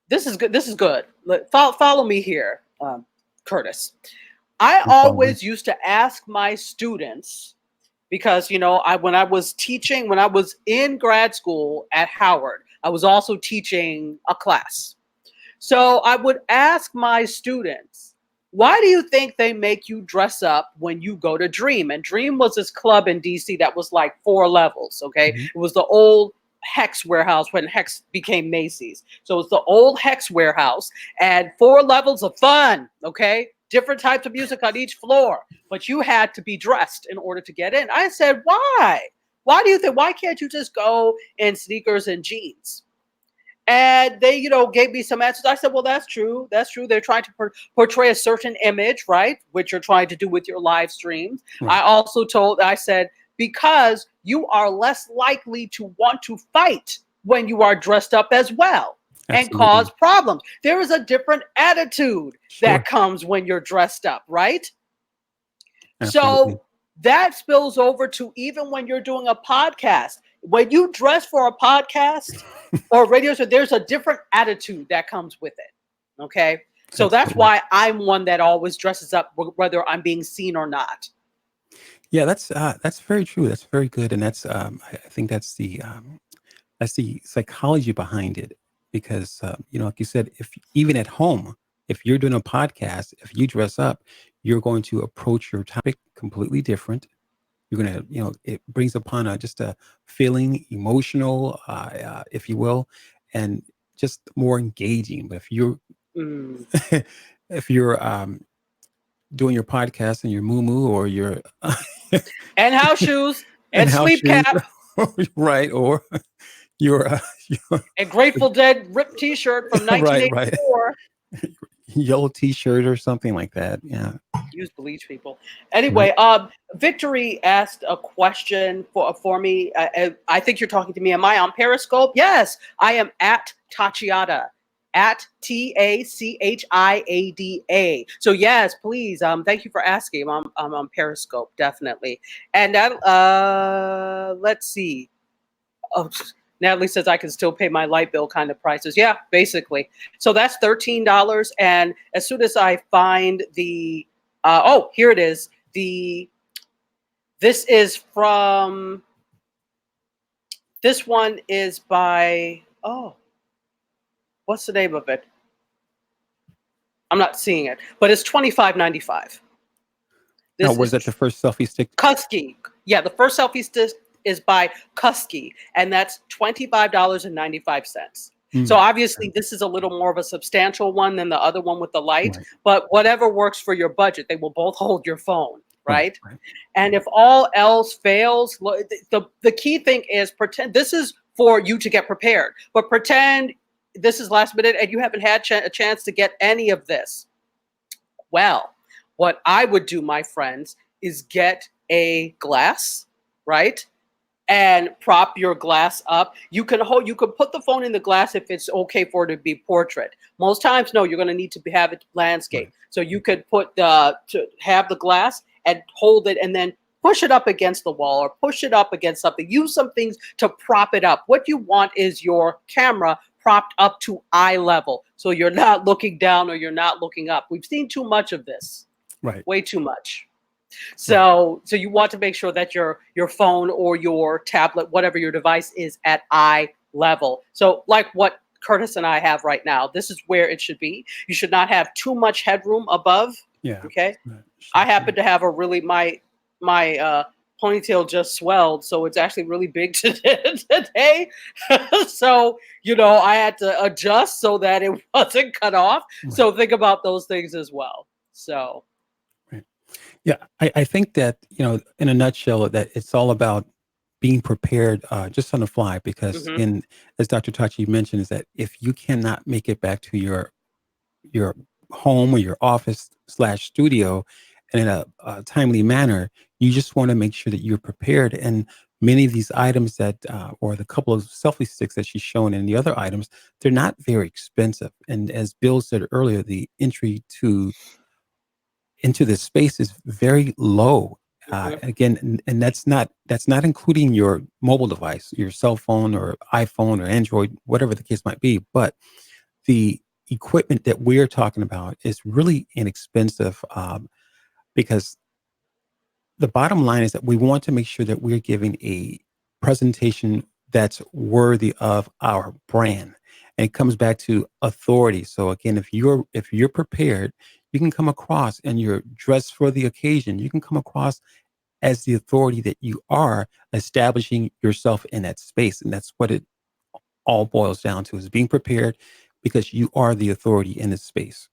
this is good. This is good. Follow me here, Curtis. I always used to ask my students, because, when I was teaching, when I was in grad school at Howard, I was also teaching a class. So I would ask my students, why do you think they make you dress up when you go to Dream? And Dream was this club in DC that was like 4 levels, okay? Mm-hmm. It was the old Hex warehouse when Hex became Macy's. So it's the old Hex warehouse and 4 levels of fun, okay? Different types of music on each floor, but you had to be dressed in order to get in. I said, why? Why do you think, why can't you just go in sneakers and jeans? And they, gave me some answers. I said, well, that's true. That's true. They're trying to portray a certain image, right? Which you're trying to do with your live streams. Right. I said, because you are less likely to want to fight when you are dressed up as well. Absolutely. And cause problems. There is a different attitude that comes when you're dressed up, right? Absolutely. So that spills over to even when you're doing a podcast. When you dress for a podcast or radio show, there's a different attitude that comes with it. Okay. So that's why I'm one that always dresses up, whether I'm being seen or not.
Yeah, that's very true. That's very good. And that's, I think that's the psychology behind it. Because, like you said, if even at home, if you're doing a podcast, if you dress up, you're going to approach your topic completely different. You're going to, it brings upon just a feeling, emotional, if you will, and just more engaging. But if you're, if you're doing your podcast in your muumuu or your
and house shoes and sleep cap,
right, or your
a Grateful Dead ripped T-shirt from 1984.
Right. Yellow T-shirt or something like that. Yeah.
Use bleach, people. Anyway, Victory asked a question for me. I think you're talking to me. Am I on Periscope? Yes, I am at Tachiada. At TACHIADA. So yes, please. Thank you for asking. I'm on Periscope, definitely. And that let's see. Oh, Natalie says I can still pay my light bill kind of prices. Yeah, basically. So that's $13. And as soon as I find the, here it is. This one is by, what's the name of it? I'm not seeing it, but it's $25.95.
Now, was that the first selfie stick?
Kusky. Yeah, the first selfie stick is by Kusky, and that's $25.95. So obviously this is a little more of a substantial one than the other one with the light, but whatever works for your budget, they will both hold your phone, right? And if all else fails, the key thing is pretend this is for you to get prepared, but pretend this is last minute and you haven't had a chance to get any of this. Well, what I would do, my friends, is get a glass, right? And prop your glass up. You can put the phone in the glass if it's okay for it to be portrait. Most times, no, you're going to need to have it landscape. So you could to have the glass and hold it and then push it up against the wall or push it up against something. Use some things to prop it up. What you want is your camera propped up to eye level. So you're not looking down or you're not looking up. We've seen too much of this.
Right.
Way too much. So you want to make sure that your phone or your tablet, whatever your device is, at eye level. So like what Curtis and I have right now, this is where it should be. You should not have too much headroom above.
Yeah.
Okay. I happen to have my ponytail just swelled, so it's actually really big today. So I had to adjust so that it wasn't cut off. So think about those things as well. So.
Yeah, I think that, in a nutshell, that it's all about being prepared just on the fly, because
Hmm.
again, as Dr. Tachi mentioned, is that if you cannot make it back to your home or your office slash studio in a timely manner, you just want to make sure that you're prepared. And many of these items that, or the couple of selfie sticks that she's shown and the other items, they're not very expensive. And as Bill said earlier, the entry to into this space is very low.
Hmm.
Again, and that's not including your mobile device, your cell phone or iPhone or Android, whatever the case might be. But the equipment that we're talking about is really inexpensive, because the bottom line is that we want to make sure that we're giving a presentation that's worthy of our brand. And it comes back to authority. So again, if you're prepared, you can come across, and you're dressed for the occasion, you can come across as the authority that you are, establishing yourself in that space. And that's what it all boils down to, is being prepared, because you are the authority in this space.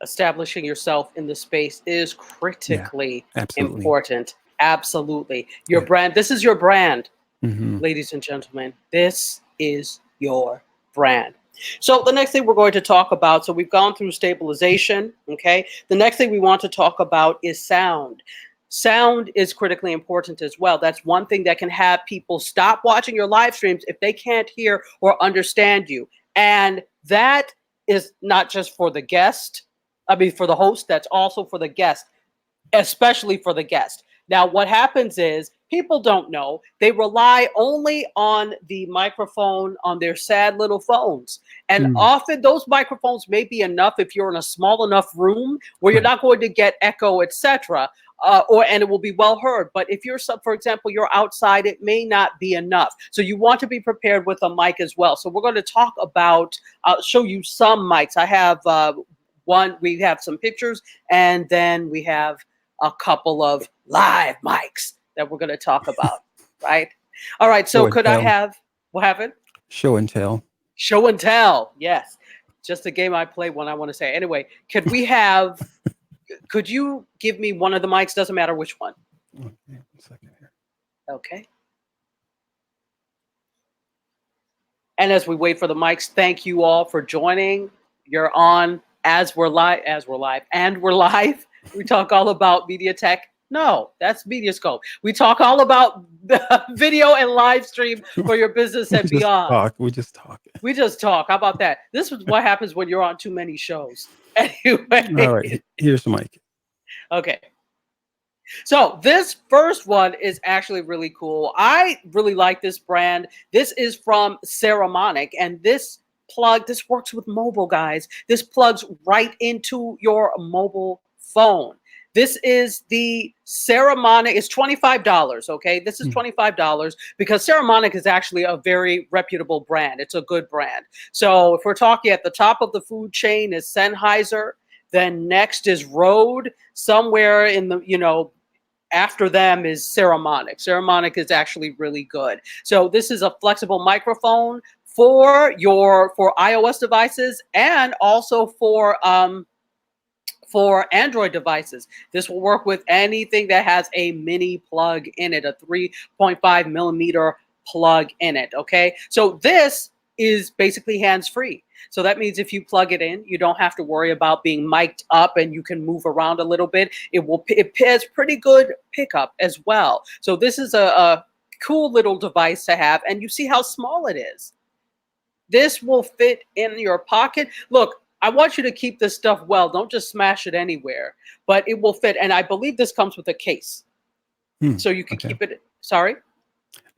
Establishing yourself in the space is
Yeah,
critically
absolutely.
important. Absolutely. Your
Yeah.
brand, this is your brand,
Hmm.
ladies and gentlemen. This is your brand. So the next thing we're going to talk about, so we've gone through stabilization, okay? The next thing we want to talk about is sound. Sound is critically important as well. That's one thing that can have people stop watching your live streams if they can't hear or understand you. And that is not just for the guest, I mean, for the host, that's also for the guest, especially for the guest. Now, what happens is people don't know. They rely only on the microphone on their sad little phones. And
Mm,
often those microphones may be enough if you're in a small enough room where you're
right.
not going to get echo, etc. And it will be well heard. But if you're, for example, you're outside, it may not be enough. So you want to be prepared with a mic as well. So we're going to talk about, I'll show you some mics. I have one, we have some pictures, and then we have a couple of live mics that we're going to talk about, right? All right.
Show
So
and
could I
tell.
have what happened?
Show and tell.
Show and tell. Yes. Just a game I play when I want to say. Anyway, could you give me one of the mics? Doesn't matter which one.
Okay, 1 second here.
Okay. And as we wait for the mics, thank you all for joining. You're on and we're live. We talk all about media tech. No, that's Mediascope. We talk all about the video and live stream for your business and
We just
beyond.
talk. We just talk.
We just talk. How about that? This is what happens when you're on too many shows.
All
Anyway,
right. Here's Mike.
okay. So this first one is actually really cool. I really like this brand. This is from Saramanok, and this works with mobile, guys. This plugs right into your mobile phone. This is the Saramanok. It's $25. Okay, this is
Mm,
$25 because Saramanok is actually a very reputable brand. It's a good brand. So if we're talking at the top of the food chain is Sennheiser, then next is Rode. Somewhere in the after them is Saramanok. Saramanok is actually really good. So this is a flexible microphone for iOS devices and also for Android devices. This will work with anything that has a mini plug in it, a 3.5 millimeter plug in it. Okay, so this is basically hands-free. So that means if you plug it in, you don't have to worry about being mic'd up, and you can move around a little bit. It has pretty good pickup as well. So this is a cool little device to have, and you see how small it is. This will fit in your pocket. Look, I want you to keep this stuff well. Don't just smash it anywhere, but it will fit. And I believe this comes with a case,
mm,
so you can
okay.
keep it. Sorry.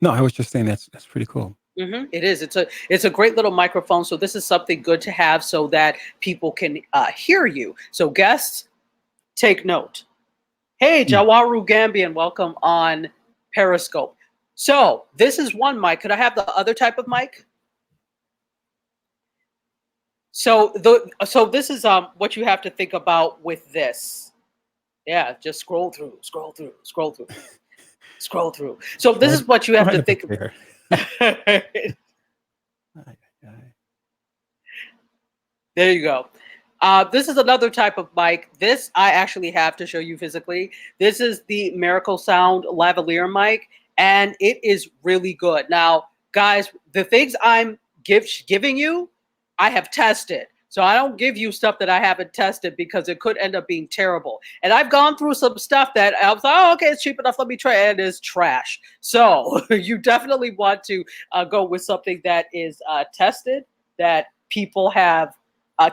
No, I was just saying that's pretty cool.
It is. It's a great little microphone. So this is something good to have so that people can hear you. So guests, take note. Hey,
Mm.
Jawaru Gambian, welcome on Periscope. So this is one mic. Could I have the other type of mic? So this is what you have to think about with this. Yeah, just scroll through, scroll through, scroll through, scroll through. So this
Try
is what you have
try
to
to
think
prepare.
about.
Ay, ay.
There you go. This is another type of mic. This I actually have to show you physically. This is the Miracle Sound lavalier mic. and it is really good. Now, guys, the things I'm giving you, I have tested. So I don't give you stuff that I haven't tested because it could end up being terrible. And I've gone through some stuff that I was like, oh, okay, it's cheap enough. Let me try it. And it's trash. So you definitely want to go with something that is tested, that people have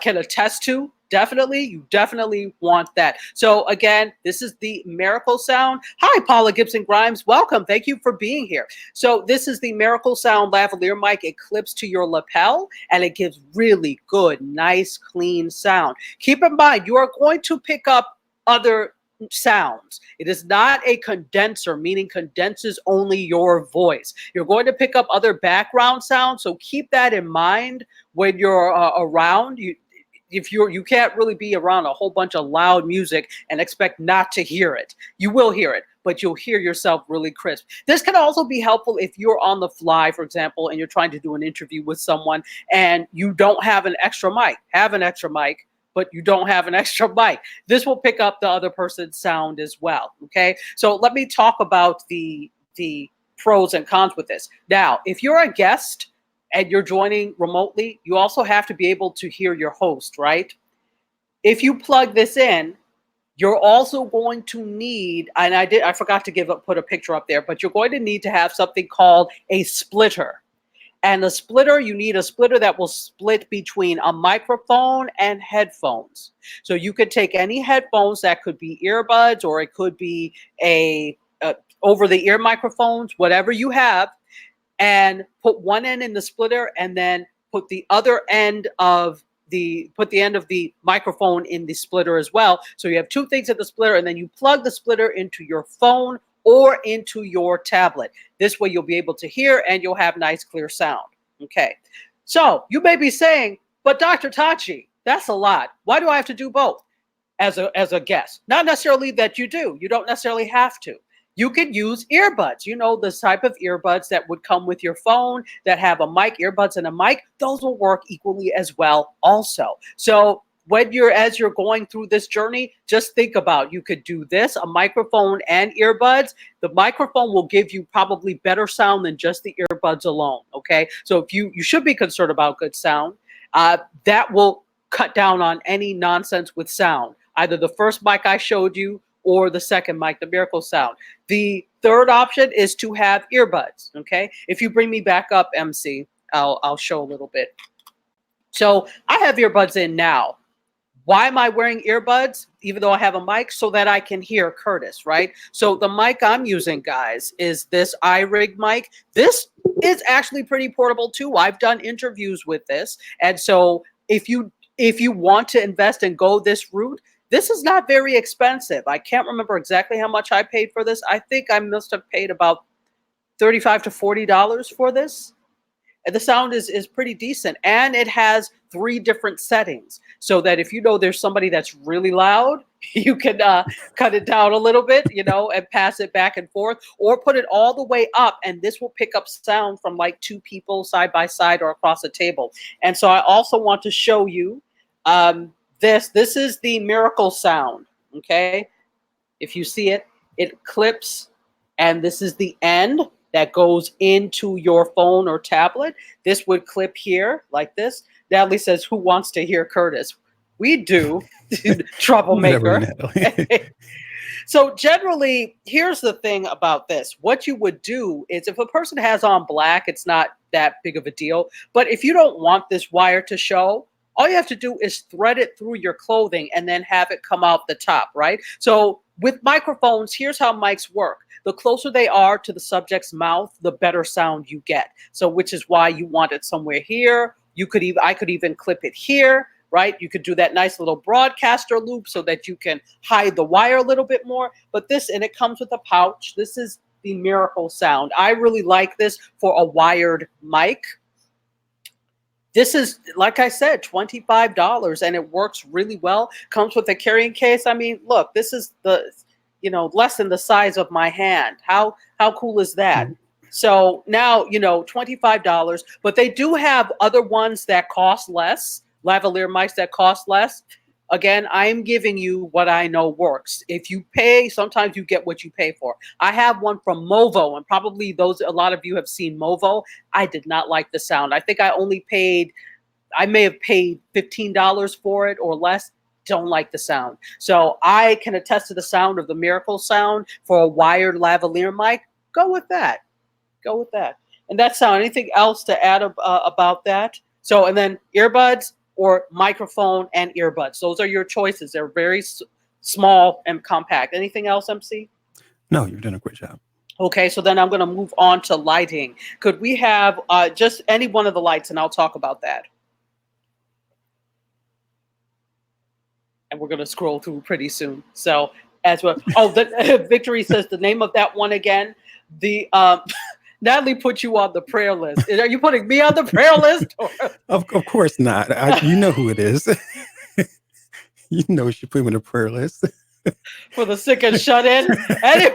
can attest to. Definitely, you definitely want that. So again, this is the Miracle Sound. Hi, Paula Gibson Grimes. Welcome. Thank you for being here. So this is the Miracle Sound lavalier mic. It clips to your lapel and it gives really good, nice, clean sound. Keep in mind, you are going to pick up other sounds. It is not a condenser, meaning condenses only your voice. You're going to pick up other background sounds. So keep that in mind when you're around. You can't really be around a whole bunch of loud music and expect not to hear it. You will hear it, but you'll hear yourself really crisp. This can also be helpful if you're on the fly, for example, and you're trying to do an interview with someone and you don't have an extra mic. Have an extra mic, but you don't have an extra mic. This will pick up the other person's sound as well. Okay, so let me talk about the pros and cons with this. Now, if you're a guest and you're joining remotely, you also have to be able to hear your host, right? If you plug this in, you're also going to need, and I forgot to put a picture up there, but you're going to need to have something called a splitter. And the splitter, you need a splitter that will split between a microphone and headphones. So you could take any headphones, that could be earbuds, or it could be a over-the-ear microphones, whatever you have, and put one end in the splitter and then put the end of the microphone in the splitter as well. So you have two things in the splitter, and then you plug the splitter into your phone or into your tablet. This way you'll be able to hear and you'll have nice, clear sound. Okay. So you may be saying, but Dr. Tachi, that's a lot. Why do I have to do both as a guest? Not necessarily that you do. You don't necessarily have to. You can use earbuds. You know, the type of earbuds that would come with your phone that have a mic, earbuds and a mic, those will work equally as well also. So as you're going through this journey, just think about, you could do this, a microphone and earbuds. The microphone will give you probably better sound than just the earbuds alone. Okay. So if you should be concerned about good sound, that will cut down on any nonsense with sound. Either the first mic I showed you or the second mic, the Miracle Sound. The third option is to have earbuds, okay? If you bring me back up, MC, I'll show a little bit. So I have earbuds in now. Why am I wearing earbuds, even though I have a mic? So that I can hear Curtis, right? So the mic I'm using, guys, is this iRig mic. This is actually pretty portable too. I've done interviews with this. And so if you want to invest and go this route, this is not very expensive. I can't remember exactly how much I paid for this. I think I must have paid about $35 to $40 for this. And the sound is pretty decent. And it has 3 different settings. So that if you know there's somebody that's really loud, you can cut it down a little bit, and pass it back and forth. Or put it all the way up. And this will pick up sound from like 2 people side by side or across a table. And so I also want to show you this is the Miracle Sound, okay? If you see it, it clips, and this is the end that goes into your phone or tablet. This would clip here like this. Natalie says, who wants to hear Curtis? We do, troublemaker. So generally, here's the thing about this. What you would do is, if a person has on black, it's not that big of a deal. But if you don't want this wire to show, all you have to do is thread it through your clothing and then have it come out the top, right? So with microphones, here's how mics work. The closer they are to the subject's mouth, the better sound you get. So which is why you want it somewhere here. I could even clip it here, right? You could do that nice little broadcaster loop so that you can hide the wire a little bit more. But and it comes with a pouch. This is the Miracle Sound. I really like this for a wired mic. This is, like I said, $25, and it works really well. Comes with a carrying case. I mean, look, this is less than the size of my hand. How cool is that? So now, $25, but they do have other ones that cost less, lavalier mics that cost less. Again, I am giving you what I know works. If you pay, sometimes you get what you pay for. I have one from Movo, and probably a lot of you have seen Movo. I did not like the sound. I think I may have paid $15 for it or less. Don't like the sound. So I can attest to the sound of the Miracle sound for a wired lavalier mic. Go with that. Go with that. And that sound. Anything else to add about that? So, and then earbuds or microphone and earbuds. Those are your choices. They're very small and compact. Anything else, MC?
No, you've done a great job.
Okay, so then I'm going to move on to lighting. Could we have just any one of the lights, and I'll talk about that. And we're going to scroll through pretty soon. So as well. Oh, Victory says the name of that one again. The Natalie put you on the prayer list. Are you putting me on the prayer list?
Of course not. You know who it is. You know she put me on the prayer list.
For the sick and shut in. Anyway,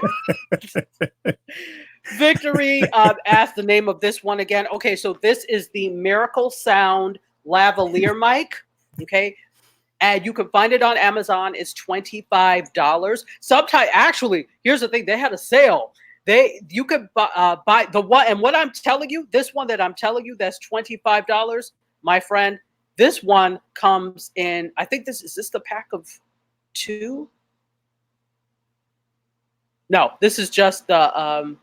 Victory asked the name of this one again. Okay, so this is the Miracle Sound lavalier mic. Okay. And you can find it on Amazon. It's $25. Sometimes, actually, here's the thing: they had a sale. You could buy the one, and what I'm telling you, this one that I'm telling you, that's $25, my friend. This one comes in. I think is this the pack of 2? No, this is just the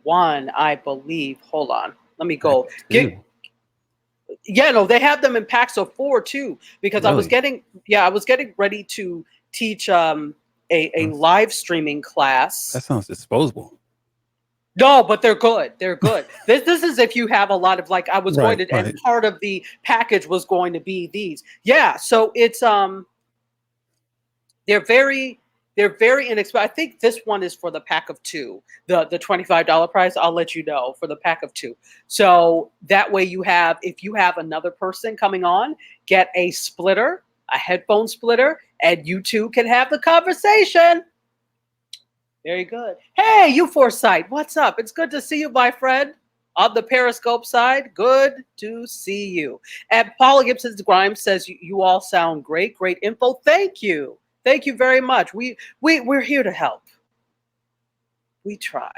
one, I believe. Hold on, let me go. Yeah, no, they have them in packs of 4 too. Because really? I was getting ready to teach a live streaming class.
That sounds disposable.
No, but they're good. They're good. This is if you have a lot of I was going to, and part of the package was going to be these. Yeah, so it's they're very inexpensive. I think this one is for the pack of 2. The $25 price, I'll let you know, for the pack of 2. So that way if you have another person coming on, get a splitter, a headphone splitter, and you two can have the conversation. Very good. Hey, you Foresight, what's up? It's good to see you, my friend. On the Periscope side, good to see you. And Paula Gibson's Grimes says you all sound great. Great info. Thank you. Thank you very much. We're here to help. We try.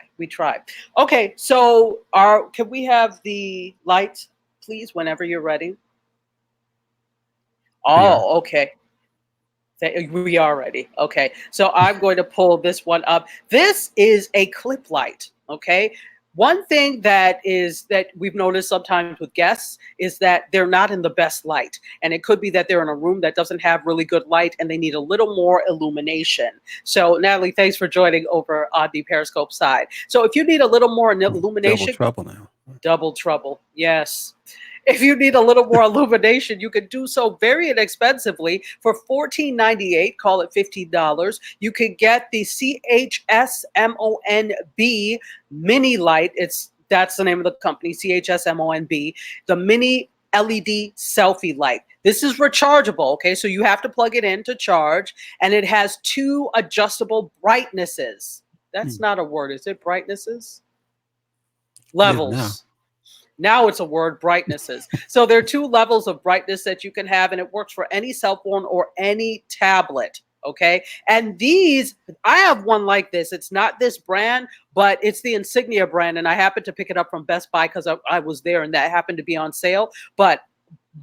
Okay, so can we have the light, please, whenever you're ready? Oh, okay. We are ready. Okay, so I'm going to pull this one up. This is a clip light. Okay. One thing that we've noticed sometimes with guests is that they're not in the best light. And it could be that they're in a room that doesn't have really good light and they need a little more illumination. So Natalie, thanks for joining over on the Periscope side. So if you need a little more illumination.
Double trouble now.
Double trouble. Yes. If you need a little more illumination, you can do so very inexpensively for $14.98. Call it $15. You can get the CHSMONB mini light. That's the name of the company, CHSMONB, the mini LED selfie light. This is rechargeable, okay? So you have to plug it in to charge, and it has 2 adjustable brightnesses. That's not a word, is it? Brightnesses? Levels.
Yeah,
now it's a word, brightnesses. So there are 2 levels of brightness that you can have, and it works for any cell phone or any tablet. Okay. And these, I have one like this. It's not this brand, but it's the Insignia brand. And I happened to pick it up from Best Buy because I was there and that happened to be on sale. But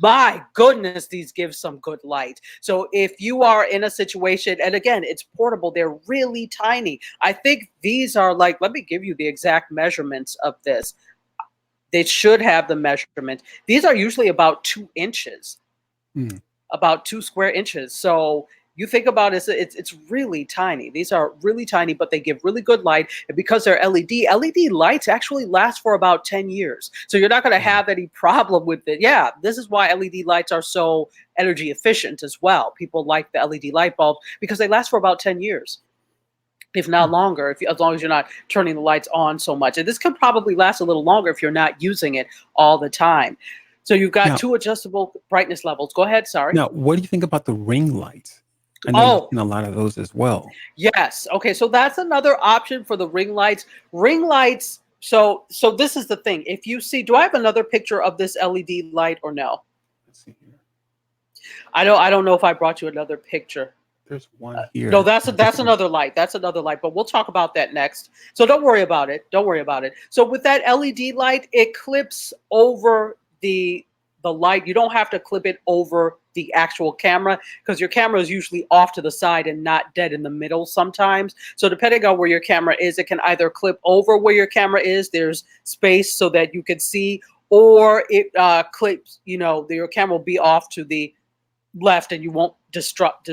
my goodness, these give some good light. So if you are in a situation, and again, it's portable, they're really tiny. I think these are let me give you the exact measurements of this. They should have the measurement. These are usually about 2 inches, about 2 square inches. So you think about it, it's really tiny. These are really tiny, but they give really good light. And because they're LED lights actually last for about 10 years. So you're not going to have any problem with it. Yeah, this is why LED lights are so energy efficient as well. People like the LED light bulb because they last for about 10 years. If not longer, as long as you're not turning the lights on so much. And this could probably last a little longer if you're not using it all the time. So you've got 2 adjustable brightness levels. Go ahead, sorry.
Now, what do you think about the ring lights? I know you've seen a lot of those as well.
Yes. Okay, so that's another option for the ring lights. Ring lights, so this is the thing. If you see, do I have another picture of this LED light or no?
Let's see here.
I don't know if I brought you another picture.
There's one
No,
here.
that's another light. That's another light, but we'll talk about that next. So don't worry about it. Don't worry about it. So with that LED light, it clips over the light. You don't have to clip it over the actual camera because your camera is usually off to the side and not dead in the middle sometimes. So depending on where your camera is, it can either clip over where your camera is. There's space so that you can see, or it clips. Your camera will be off to the left and you won't disrupt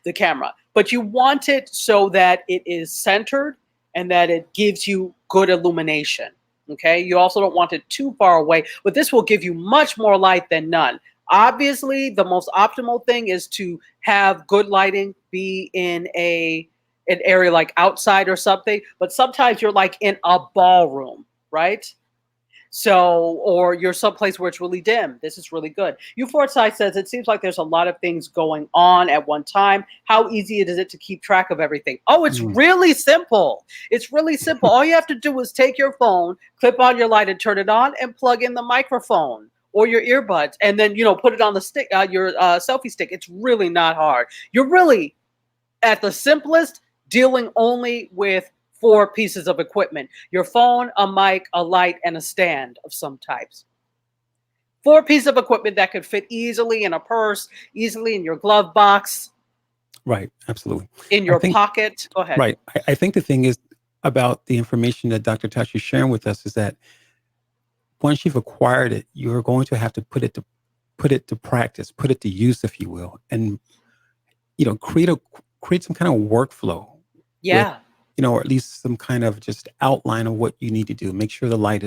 the camera. But you want it so that it is centered and that it gives you good illumination. Okay. You also don't want it too far away, but this will give you much more light than none. Obviously, the most optimal thing is to have good lighting, be in an area like outside or something, but sometimes you're like in a ballroom, right? So, or you're someplace where it's really dim. This is really good. Foresight says it seems like there's a lot of things going on at one time. How easy is it to keep track of everything? Oh, it's
Mm.
really simple. It's really simple. All you have to do is take your phone, clip on your light and turn it on, and plug in the microphone or your earbuds, and then put it on the stick, your selfie stick. It's really not hard. You're really at the simplest dealing only with four pieces of equipment: your phone, a mic, a light, and a stand of some types. Four pieces of equipment that could fit easily in a purse, easily in your glove box,
Right. Absolutely.
in
I
your
think,
pocket. Go ahead.
right. I think the thing is about the information that Dr. Tachi is sharing with us is that once you've acquired it, you're going to have to put it to practice, put it to use, if you will, and create some kind of workflow with,
Yeah.
or at least some kind of just outline of what you need to do. Make sure the lighting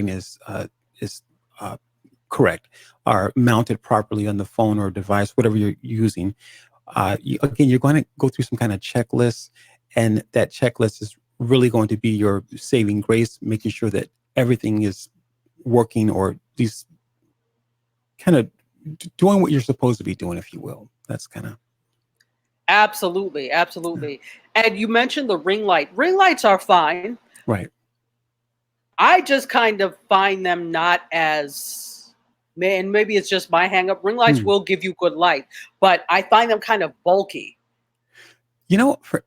is uh, correct, or mounted properly on the phone or device, whatever you're using. Again, you're going to go through some kind of checklist, and that checklist is really going to be your saving grace, making sure that everything is working, or at least kind of doing what you're supposed to be doing, if you will. That's kind of
Absolutely. Absolutely. And you mentioned the ring light. Ring lights are fine.
right.
I just kind of find them not as, man, maybe it's just my hang up. Ring lights
Hmm.
will give you good light, but I find them kind of bulky.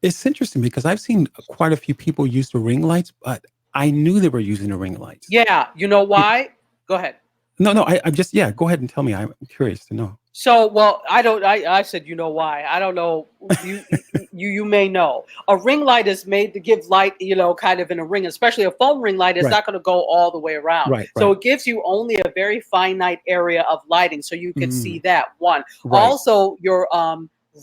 It's interesting because I've seen quite a few people use the ring lights, but I knew they were using the ring lights.
Yeah, you know
It,
why? Go ahead.
no, I'm just, yeah, go ahead and tell me. I'm curious to know.
So, well, I don't. I said, you know why? I don't know. You may know. A ring light is made to give light, kind of in a ring. Especially a phone ring light is
Right,
not going to go all the way around.
right,
So
right.
it gives you only a very finite area of lighting, so you could see
Mm,
that one.
right.
Also, your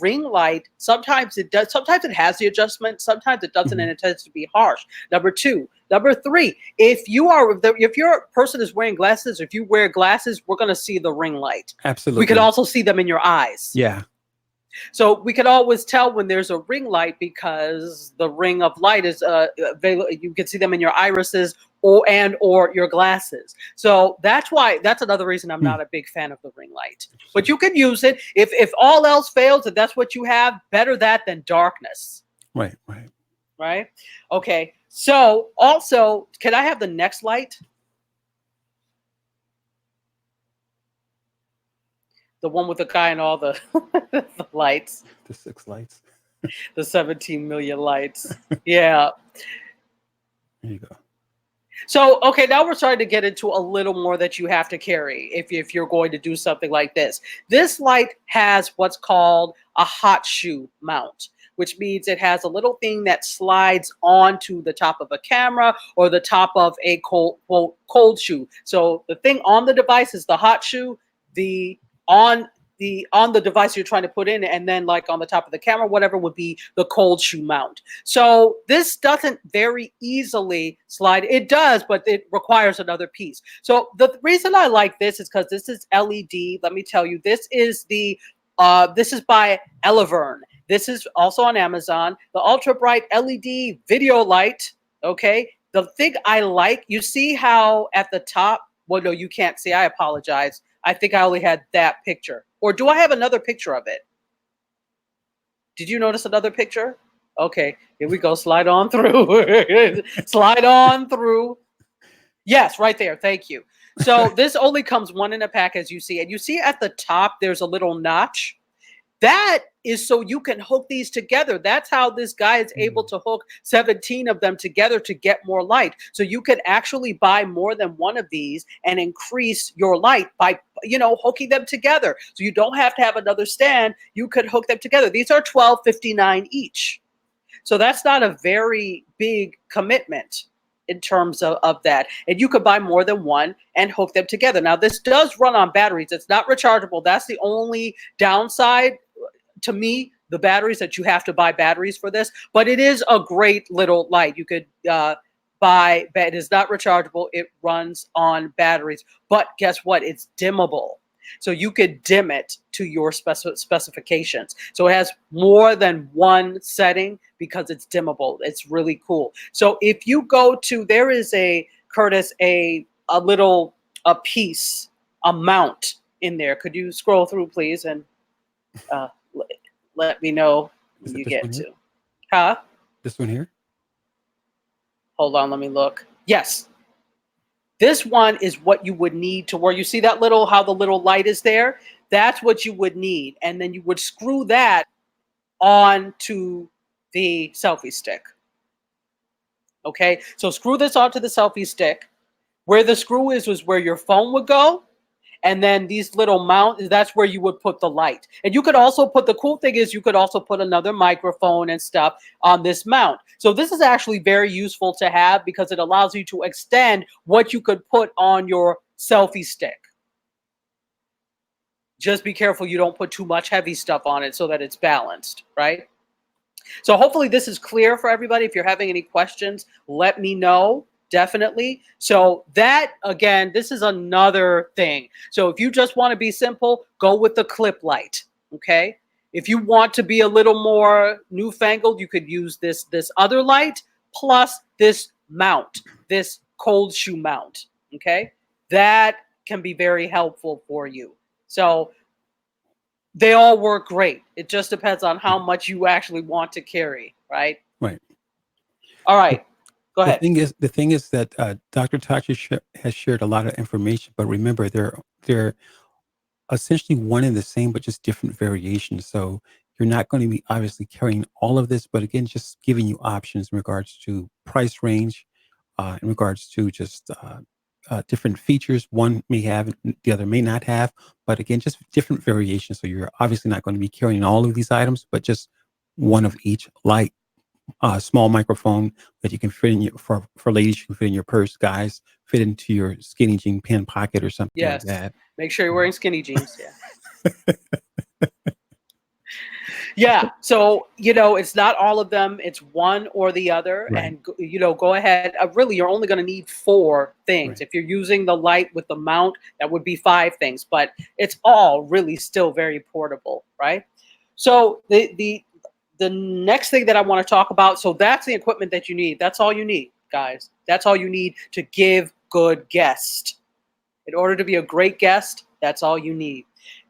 ring light, sometimes it does. Sometimes it has the adjustment. Sometimes it doesn't,
Mhm.
and it tends to be harsh. Number two. Number three, if your person is wearing glasses, if you wear glasses, we're going to see the ring light. We could
Absolutely.
also see them in your eyes.
Yeah.
So we could always tell when there's a ring light because the ring of light is available. You can see them in your irises or your glasses. So that's another reason I'm
Hmm.
not a big fan of the ring light. But
Interesting.
you can use it if all else fails, if that's what you have, better that than darkness.
Right, right.
Right? Okay. So also, can I have the next light? The one with the guy and all the, the lights,
The six lights.
the 17 million lights. Yeah.
There you go.
So, okay, now we're starting to get into a little more that you have to carry if you're going to do something like this. This light has what's called a hot shoe mount, which means it has a little thing that slides onto the top of a camera or the top of a cold shoe. So the thing on the device is the hot shoe, the on the device you're trying to put in, and then like on the top of the camera, whatever, would be the cold shoe mount. So this doesn't very easily slide. It does, but it requires another piece. So the reason I like this is because this is LED. Let me tell you, this is by Elaverne. This is also on Amazon. The ultra bright LED video light. Okay. The thing I like, you see how at the top, well, no, you can't see. I apologize. I think I only had that picture. Or do I have another picture of it? Did you notice another picture? Okay, here we go. Slide on through. Slide on through. Yes, right there. Thank you. So this only comes one in a pack, as you see. And you see at the top, there's a little notch. That is so you can hook these together. That's how this guy is able
Mm.
to hook 17 of them together to get more light. So you can actually buy more than one of these and increase your light by, hooking them together. So you don't have to have another stand. You could hook them together. These are $12.59 each. So that's not a very big commitment in terms of that. And you could buy more than one and hook them together. Now, this does run on batteries. It's not rechargeable. That's the only downside to me, the batteries, that you have to buy batteries for this. But it is a great little light. You could buy, it is not rechargeable. It runs on batteries. But guess what? It's dimmable. So you could dim it to your specifications. So it has more than one setting because it's dimmable. It's really cool. So if you go to, there is a, Curtis, a little, a piece, a mount in there. Could you scroll through, please, and uh, let me know
Is
when
it
you
this
get
one here?
to. Huh?
This one here?
Hold on, let me look. Yes. This one is what you would need to, where you see that little, how the little light is there. That's what you would need. And then you would screw that onto the selfie stick. Okay. So screw this onto the selfie stick. Where the screw is where your phone would go. And then these little mounts, that's where you would put the light. And you could also put, the cool thing is you could also put another microphone and stuff on this mount. So this is actually very useful to have because it allows you to extend what you could put on your selfie stick. Just be careful you don't put too much heavy stuff on it so that it's balanced, right? So hopefully this is clear for everybody. If you're having any questions, let me know. Definitely. So that, again, this is another thing. So if you just want to be simple, go with the clip light. Okay. If you want to be a little more newfangled, you could use this other light plus this mount, this cold shoe mount. Okay. That can be very helpful for you. So they all work great. It just depends on how much you actually want to carry, right?
Right.
All
The,
right. Go
the
ahead.
thing is, that Dr. Tachi has shared a lot of information, but remember, they're essentially one and the same, but just different variations. So you're not going to be obviously carrying all of this, but again, just giving you options in regards to price range, in regards to just different features. One may have, the other may not have, but again, just different variations. So you're obviously not going to be carrying all of these items, but just one of each, like a small microphone that you can fit in your, for ladies, you can fit in your purse, guys, fit into your skinny jean pin pocket or something like
Yes.
that.
Make sure you're wearing skinny jeans. Yeah. Yeah. So, it's not all of them. It's one or the other.
Right,
And, go ahead. Really, you're only going to need 4 things.
right,
If you're using the light with the mount, that would be 5 things. But it's all really still very portable, right? So the next thing that I want to talk about, so that's the equipment that you need. That's all you need, guys. That's all you need to give good guest. In order to be a great guest, that's all you need.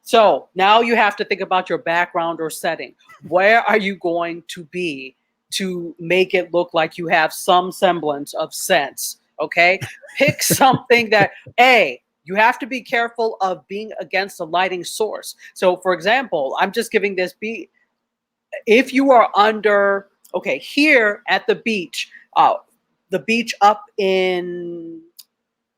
So now you have to think about your background or setting. Where are you going to be to make it look like you have some semblance of sense? Okay. Pick something that, you have to be careful of being against a lighting source. So, for example, I'm just giving this, if you are under, okay, here at the beach up in,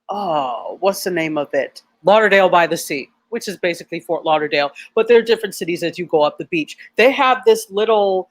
oh, what's the name of it? Lauderdale by the Sea, which is basically Fort Lauderdale. But there are different cities as you go up the beach. They have this little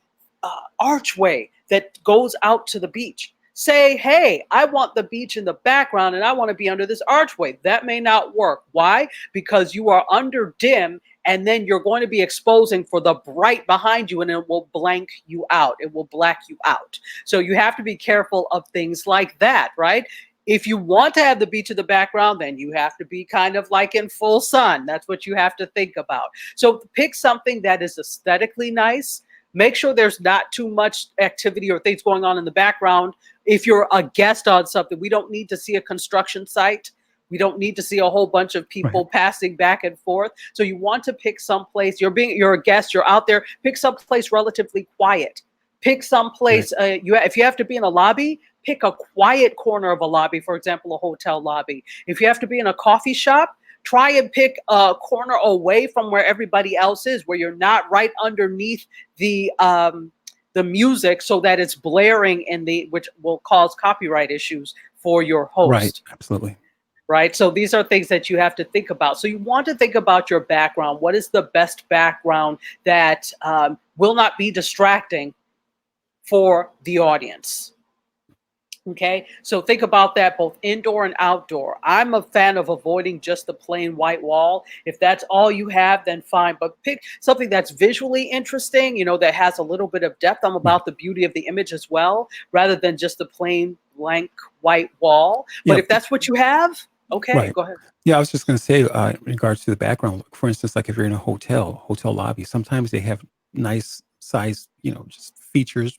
archway that goes out to the beach. Say, hey, I want the beach in the background and I want to be under this archway. That may not work. Why? Because you are under dim and then you're going to be exposing for the bright behind you and it will blank you out. It will black you out. So you have to be careful of things like that, right? If you want to have the beach in the background, then you have to be kind of like in full sun. That's what you have to think about. So pick something that is aesthetically nice. Make sure there's not too much activity or things going on in the background. If you're a guest on something, we don't need to see a construction site. We don't need to see a whole bunch of
right,
people passing back and forth. So you want to pick some place. You're a guest. You're out there. Pick some place relatively quiet. Pick some
right,
place. If you have to be in a lobby, pick a quiet corner of a lobby, for example, a hotel lobby. If you have to be in a coffee shop, try and pick a corner away from where everybody else is, where you're not right underneath the music, so that it's blaring in the which will cause copyright issues for your
Right.
host.
Absolutely.
Right. So these are things that you have to think about. So you want to think about your background. What is the best background that will not be distracting for the audience? Okay, so think about that both indoor and outdoor. I'm a fan of avoiding just the plain white wall. If that's all you have, then fine. But pick something that's visually interesting, that has a little bit of depth. I'm
Right.
about the beauty of the image as well, rather than just the plain blank white wall. But
Yeah.
if that's what you have, okay,
Right.
go ahead.
Yeah, I was just going to say, in regards to the background, for instance, like if you're in a hotel lobby, sometimes they have nice size, just features,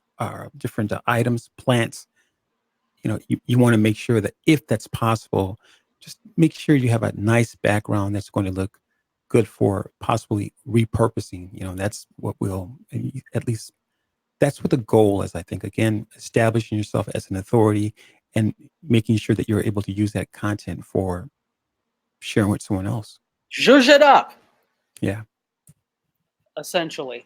different items, plants. You want to make sure that if that's possible, just make sure you have a nice background that's going to look good for possibly repurposing. That's what at least that's what the goal is. I think, again, establishing yourself as an authority and making sure that you're able to use that content for sharing with someone else.
Zhuzh it up,
Yeah,
essentially.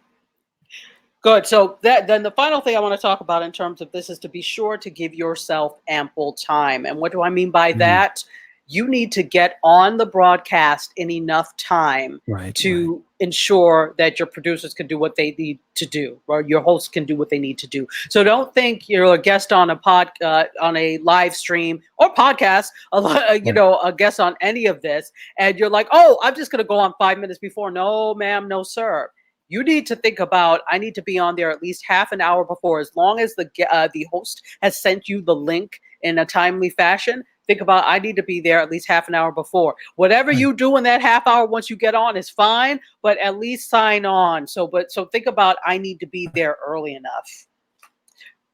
Good. So then the final thing I want to talk about in terms of this is to be sure to give yourself ample time. And what do I mean by
mhm,
that? You need to get on the broadcast in enough time
right, right,
to ensure that your producers can do what they need to do, or your hosts can do what they need to do. So don't think you're a guest on on a live stream or podcast,
right,
a guest on any of this, and you're like, oh, I'm just going to go on 5 minutes before. No, ma'am, no, sir. You need to think about, I need to be on there at least half an hour before. As long as the host has sent you the link in a timely fashion, think about, I need to be there at least half an hour before. Whatever
right.
you do in that half hour once you get on is fine, but at least sign on. So think about, I need to be there early enough.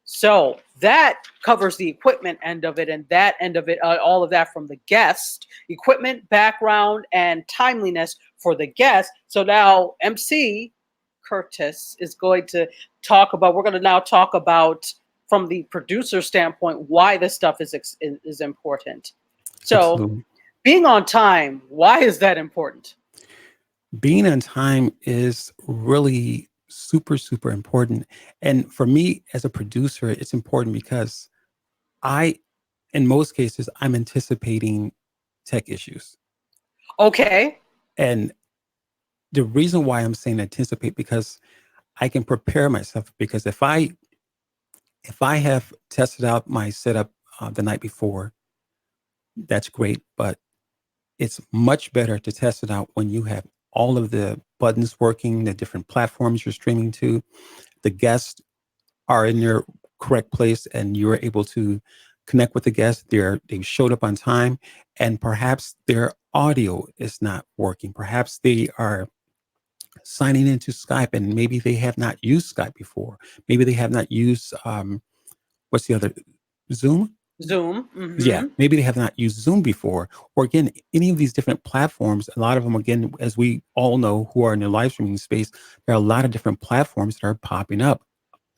So that covers the equipment end of it, and that end of it, all of that from the guest, equipment, background, and timeliness for the guest. So now MC Curtis is going to we're going to now talk about, from the producer standpoint, why this stuff is important. So
Absolutely.
being on time, why is that important?
Being on time is really super, super important. And for me as a producer, it's important because I, in most cases, I'm anticipating tech issues.
Okay.
And the reason why I'm saying anticipate, because I can prepare myself, because if I have tested out my setup the night before, that's great. But it's much better to test it out when you have all of the buttons working, the different platforms you're streaming to, the guests are in their correct place, and you're able to connect with the guests. They've showed up on time, and perhaps their audio is not working. Perhaps they are signing into Skype, and maybe they have not used Skype before. Maybe they have not used what's the other, Zoom?
Zoom.
Yeah,
Mm-hmm.
maybe they have not used Zoom before, or again, any of these different platforms. A lot of them, again, as we all know who are in the live streaming space, there are a lot of different platforms that are popping up,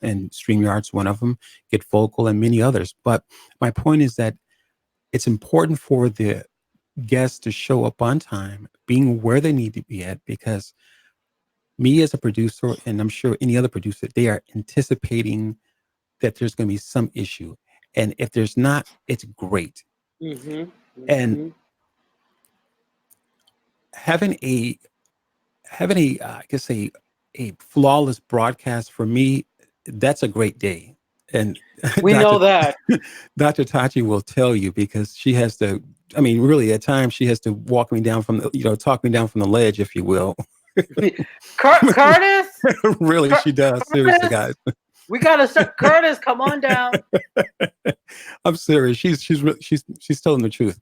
and StreamYard's one of them, Get Vocal, and many others. But my point is that it's important for the guests to show up on time, being where they need to be at, because me as a producer, and I'm sure any other producer, they are anticipating that there's going to be some issue. And if there's not, it's great.
Mm-hmm.
And
Mm-hmm.
having I guess a flawless broadcast for me, that's a great day. And
We
Dr.
know that.
Dr. Tachi will tell you, because she has to, I mean, really at times she has to walk me down from the, talk me down from the ledge, if you will.
Curtis,
Really, she does. Seriously,
Curtis,
guys.
we gotta start. Curtis, come on down.
I'm serious. She's telling the truth,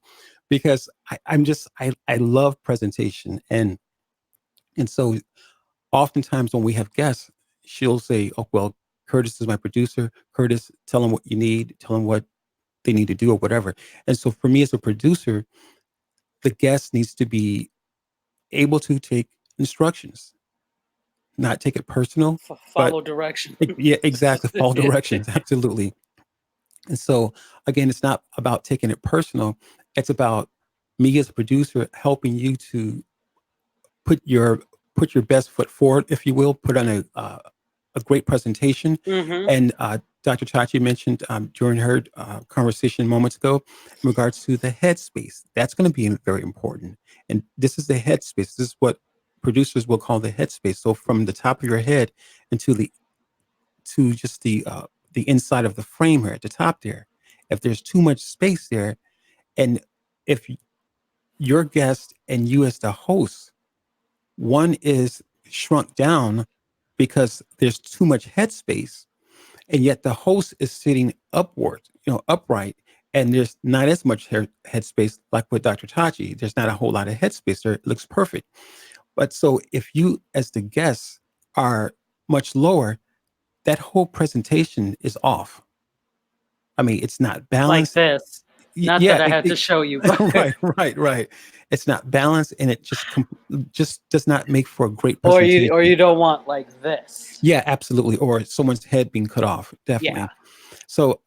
because I love presentation, and so oftentimes when we have guests, she'll say, "Oh well, Curtis is my producer. Curtis, tell them what you need. Tell them what they need to do, or whatever." And so for me as a producer, the guest needs to be able to take instructions, not take it personal, but
Follow direction.
yeah, exactly, follow directions, absolutely. And so, again, it's not about taking it personal. It's about me as a producer helping you to put your put your best foot forward, if you will, put on a great presentation.
Mm-hmm.
And Dr. Chachi mentioned during her conversation moments ago in regards to the headspace. That's going to be very important. And this is the headspace. This is what producers will call the headspace. So from the top of your head into the to just the inside of the frame here at the top there. If there's too much space there, and if your guest and you as the host, one is shrunk down because there's too much headspace, and yet the host is sitting upward, upright, and there's not as much headspace like with Dr. Tachi. There's not a whole lot of headspace there. It looks perfect. But so if you, as the guests, are much lower, that whole presentation is off. I mean, it's not
Like
balanced.
this. Not
Yeah,
that I had to show you, but
right, right, right. It's not balanced, and it just does not make for a great
or
presentation.
you don't want like this.
Yeah, absolutely. Or someone's head being cut off,
Yeah.
definitely. So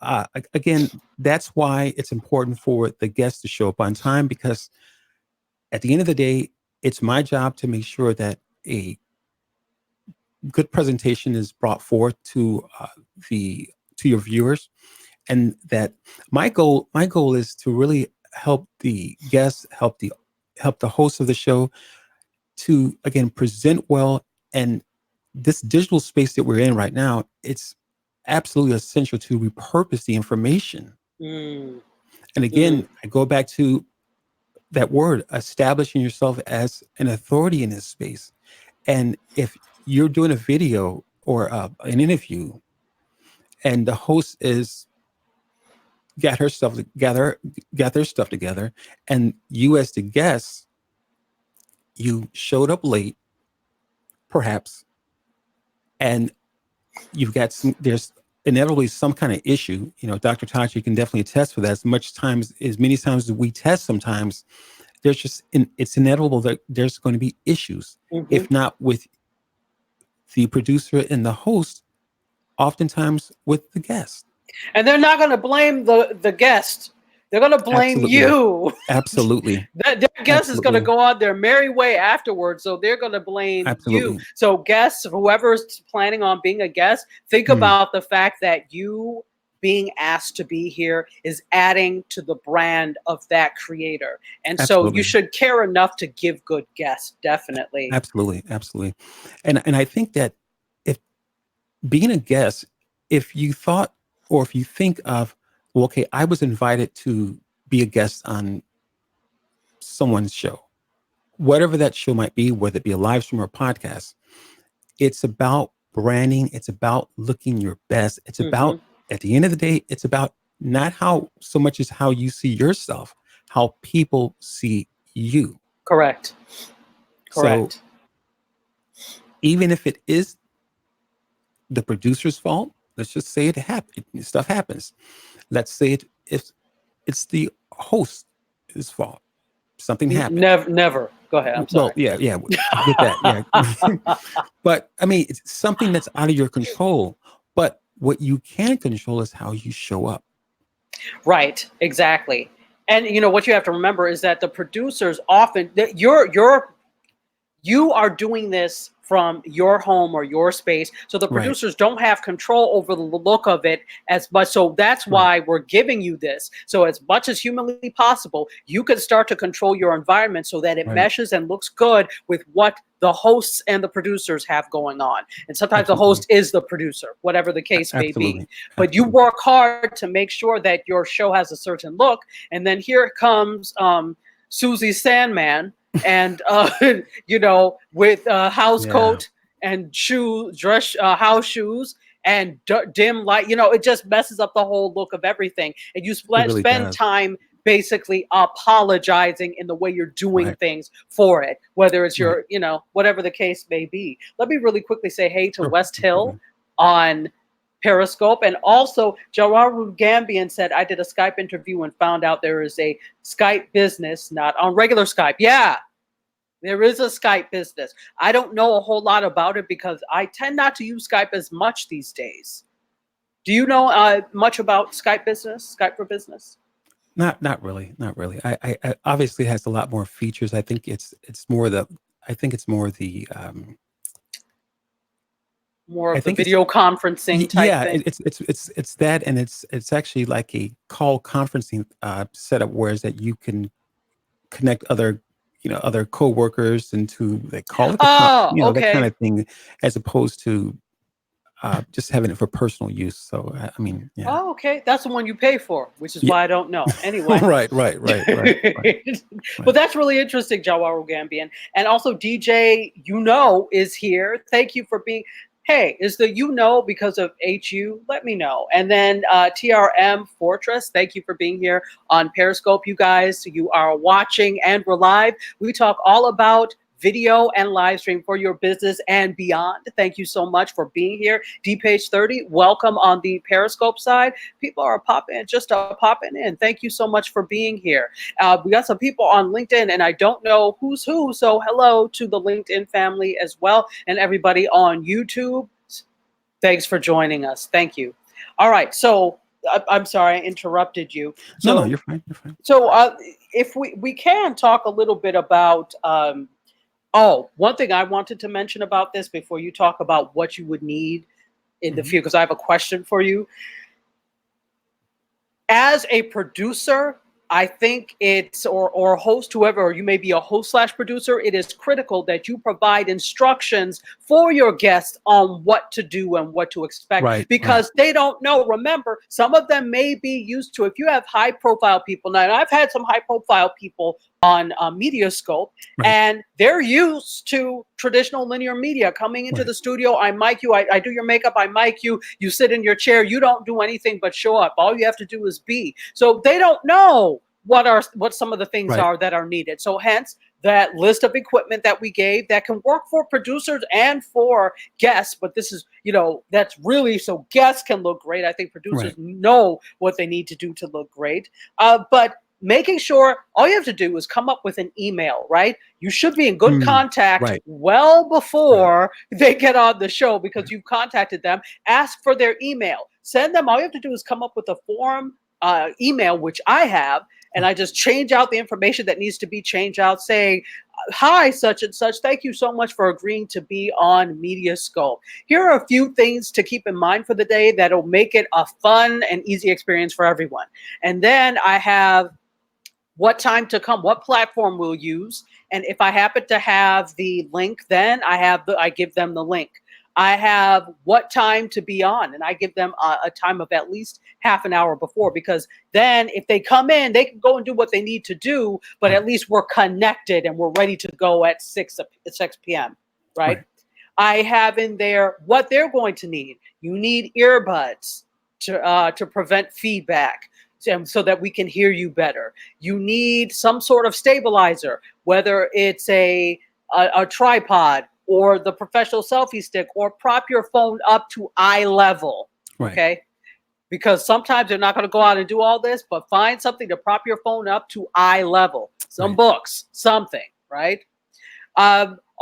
again, that's why it's important for the guests to show up on time, because at the end of the day, it's my job to make sure that a good presentation is brought forth the to your viewers, and that my goal is to really help the guests, help the host of the show to again present well. And this digital space that we're in right now, it's absolutely essential to repurpose the information.
Mm,
And
mm.
again, I go back to that word, establishing yourself as an authority in this space. And if you're doing a video or an interview, and the host is got her stuff got their stuff together, and you as the guest, you showed up late, perhaps, and you've got there's inevitably some kind of issue. Dr. Tachi can definitely attest for that. As many times as we test, sometimes it's inevitable that there's going to be issues,
Hmm.
if not with the producer and the host, oftentimes with the guest.
And they're not going to blame the guest. They're going to blame
Absolutely.
you.
Absolutely.
That guest is going to
Absolutely.
go on their merry way afterwards, so they're going to blame you.
Absolutely.
So guests, whoever's planning on being a guest, think
Mm,
about the fact that you being asked to be here is adding to the brand of that creator. And so you
absolutely.
should care enough to give good guests, definitely.
Absolutely. Absolutely. And I think that if being a guest, if you thought, or if you think of, well, okay, I was invited to be a guest on someone's show, whatever that show might be, whether it be a live stream or a podcast, it's about branding. It's about looking your best. It's
Hmm.
about, at the end of the day, it's about not how so much as how you see yourself, how people see you.
Correct.
So
Correct.
even if it is the producer's fault, let's just say stuff happens. Let's say if it's the host's fault, something happened.
Never, never. Go ahead. I'm
Well,
sorry.
yeah, I get that. Yeah. But I mean, it's something that's out of your control. But what you can control is how you show up.
Right, exactly. And what you have to remember is that the producers often you are doing this from your home or your space, so the
Right.
producers don't have control over the look of it as much. So that's
Right.
why we're giving you this, so as much as humanly possible you can start to control your environment so that it
Right.
meshes and looks good with what the hosts and the producers have going on. And sometimes the
Absolutely.
host is the producer, whatever the case may be.
Absolutely.
But you
Absolutely.
work hard to make sure that your show has a certain look. And then here comes Susie Sandman, and with house
Yeah.
coat and house shoes and dim light. It just messes up the whole look of everything. And you
It really
spend
does.
time basically apologizing in the way you're doing
Right.
things for it, whether it's
Right.
your, whatever the case may be. Let me really quickly say hey to
Sure.
West Hill
Absolutely.
on Periscope. And also, Jararu Gambian said, I did a Skype interview and found out there is a Skype business, not on regular Skype. Yeah, there is a Skype business. I don't know a whole lot about it because I tend not to use Skype as much these days. Do you know much about Skype business, Skype for Business?
Not really, not really. I obviously has a lot more features. It's more the I think it's more the
More
I
of the
think it's
video conferencing type
yeah,
thing.
it's that, and it's actually like a call conferencing setup, whereas that you can connect other other coworkers into they call it
Oh,
that kind
okay.
of thing, as opposed to just having it for personal use. So I mean, yeah.
Oh, okay. That's the one you pay for, which is why I don't know. Anyway.
Right.
But that's really interesting, Jawaru Gambian. And also DJ, is here. Thank you for being. Hey, is the because of HU? Let me know. And then TRM Fortress, thank you for being here on Periscope, you guys. You are watching and we're live. We talk all about video and live stream for your business and beyond. Thank you so much for being here. DPage 30, welcome on the Periscope side. People are popping in. Thank you so much for being here. We got some people on LinkedIn, and I don't know who's who. So hello to the LinkedIn family as well, and everybody on YouTube. Thanks for joining us. Thank you. All right. So I'm sorry I interrupted you.
No,
So
you're fine. You're fine.
if we can talk a little bit about. Oh, one thing I wanted to mention about this before you talk about what you would need in the
Hmm.
field, because I have a question for you. As a producer, I think it's or a host, whoever, or you may be a host / producer, it is critical that you provide instructions for your guests on what to do and what to expect,
Right.
because they don't know. Remember, some of them may be used to, if you have high profile people, now, and I've had some high profile people on Mediascope,
Right.
and they're used to traditional linear media. Coming into
Right.
the studio, I mic you, I do your makeup, I mic you, you sit in your chair, you don't do anything but show up. All you have to do is be. So they don't know what some of the things
Right.
are that are needed. So hence that list of equipment that we gave that can work for producers and for guests. But this is, that's really so guests can look great. I think producers
Right.
know what they need to do to look great. But making sure all you have to do is come up with an email, right? You should be in good
Mm.
contact
Right.
well
Right.
before they get on the show, because
Right.
you've contacted them. Ask for their email. Send them. All you have to do is come up with a form email, which I have, and
Right.
I just change out the information that needs to be changed out, saying, hi, such and such. Thank you so much for agreeing to be on Mediascope. Here are a few things to keep in mind for the day that'll make it a fun and easy experience for everyone. And then I have what time to come, what platform we'll use. And if I happen to have the link, then I give them the link. I have what time to be on, and I give them a time of at least half an hour before, because then if they come in, they can go and do what they need to do, but
Right.
at least we're connected and we're ready to go at 6 p.m., right?
Right.
I have in there what they're going to need. You need earbuds to prevent feedback, so that we can hear you better. You need some sort of stabilizer, whether it's a tripod or the professional selfie stick, or prop your phone up to eye level.
Right.
Okay. Because sometimes they're not going to go out and do all this, but find something to prop your phone up to eye level. Some
Right.
books, something, right?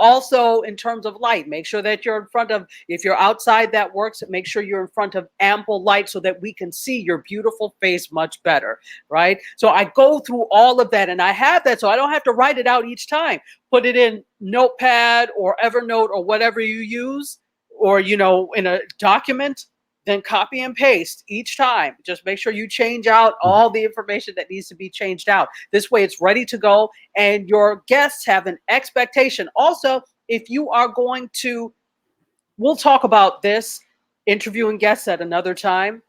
Also, in terms of light, make sure that you're in front of, if you're outside, that works. Make sure you're in front of ample light so that we can see your beautiful face much better, right? So I go through all of that, and I have that so I don't have to write it out each time. Put it in Notepad or Evernote or whatever you use, or, in a document. Then copy and paste each time. Just make sure you change out
Mm.
all the information that needs to be changed out. This way it's ready to go, and your guests have an expectation. Also, if you are going to, we'll talk about this, interviewing guests at another time.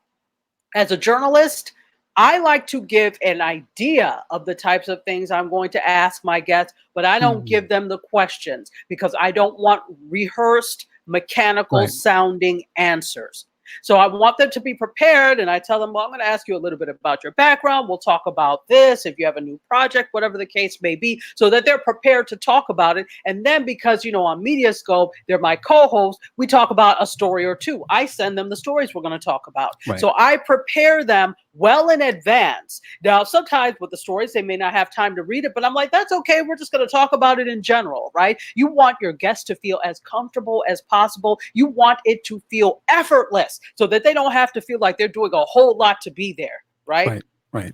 As a journalist, I like to give an idea of the types of things I'm going to ask my guests, but I don't give
Mm.
them the questions, because I don't want rehearsed, mechanical
Right.
sounding answers. So I want them to be prepared, and I tell them, well, I'm going to ask you a little bit about your background. We'll talk about this, if you have a new project, whatever the case may be, so that they're prepared to talk about it. And then, because, on Mediascope, they're my co-hosts, we talk about a story or two. I send them the stories we're going to talk about.
Right.
So I prepare them well in advance. Now, sometimes with the stories, they may not have time to read it, but I'm like, that's okay. We're just going to talk about it in general, right? You want your guests to feel as comfortable as possible. You want it to feel effortless so that they don't have to feel like they're doing a whole lot to be there, right?
Right. Right.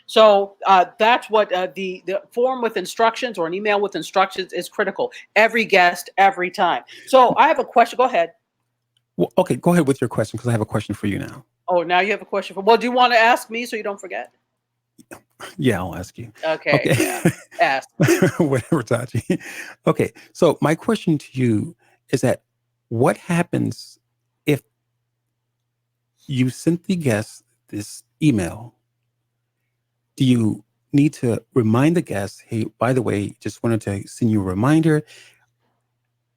So that's what the form with instructions or an email with instructions is critical. Every guest, every time. So I have a question. Go ahead.
Well, okay, go ahead with your question because I have a question for you now.
Oh, now you have a question for. Well, do you want to ask me so you don't forget?
Yeah, I'll ask you.
Okay,
Okay.
yeah. Ask.
Whatever, Tachi. Okay, so my question to you is that what happens if you sent the guest this email? Do you need to remind the guest, hey, by the way, just wanted to send you a reminder?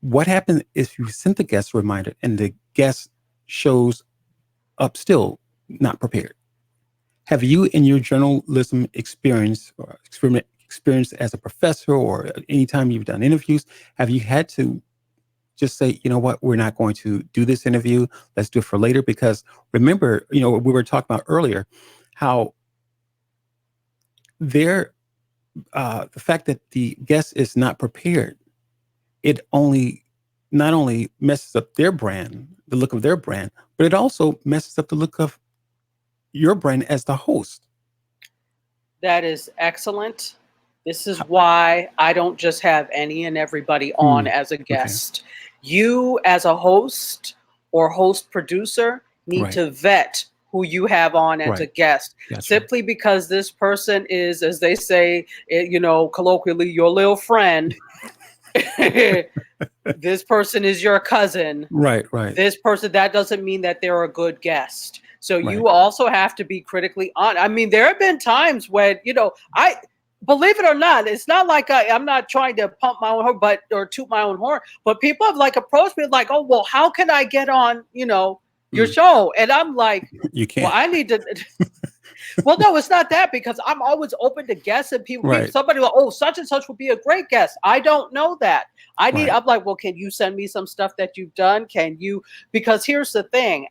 What happens if you sent the guest a reminder and the guest shows up still not prepared? Have you, in your journalism experience or experience as a professor or anytime you've done interviews, have you had to just say, you know what, we're not going to do this interview. Let's do it for later. Because remember, we were talking about earlier how the fact that the guest is not prepared, it not only messes up their brand, the look of their brand, but it also messes up the look of your brand as the host.
That is excellent. This is why I don't just have any and everybody on as a
Okay.
guest. You, as a host or host producer, need
Right.
to vet who you have on as a
Right.
guest.
Gotcha.
Simply because this person is, as they say, colloquially, your little friend. This person is your cousin.
Right. Right.
This person, that doesn't mean that they're a good guest. So
Right.
you also have to be critically honest. I mean, there have been times when, I believe it or not, it's not like I'm not trying to pump my own horn, or toot my own horn, but people have like approached me like, oh, well, how can I get on, your show? And I'm like,
You
well,
can't.
I need to. Well, no, it's not that, because I'm always open to guests and people.
Right.
Somebody like, oh, such and such would be a great guest. I don't know that.
Right.
I'm like, well, can you send me some stuff that you've done? Can you? Because here's the thing.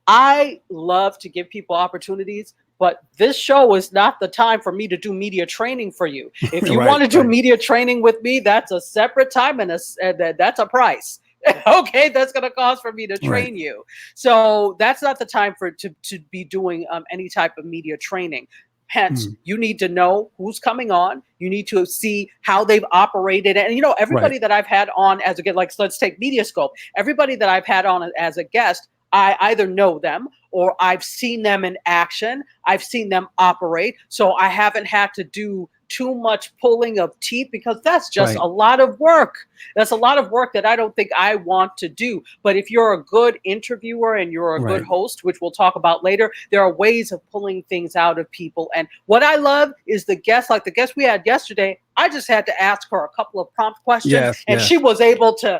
I love to give people opportunities, but this show is not the time for me to do media training for you. If you
Right,
want to do
right.
media training with me, that's a separate time and that's a price. Okay, that's going to cost for me to train you. So that's not the time to be doing any type of media training. Hence, you need to know who's coming on. You need to see how they've operated. And, everybody that I've had on as a guest, like, let's take Mediascope. Everybody that I've had on as a guest, I either know them or I've seen them in action. I've seen them operate. So I haven't had to do too much pulling of teeth, because that's just a lot of work. That's a lot of work that I don't think I want to do. But if you're a good interviewer and you're a good host, which we'll talk about later, there are ways of pulling things out of people. And what I love is the guest, like the guest we had yesterday. I just had to ask her a couple of prompt questions, and she was able to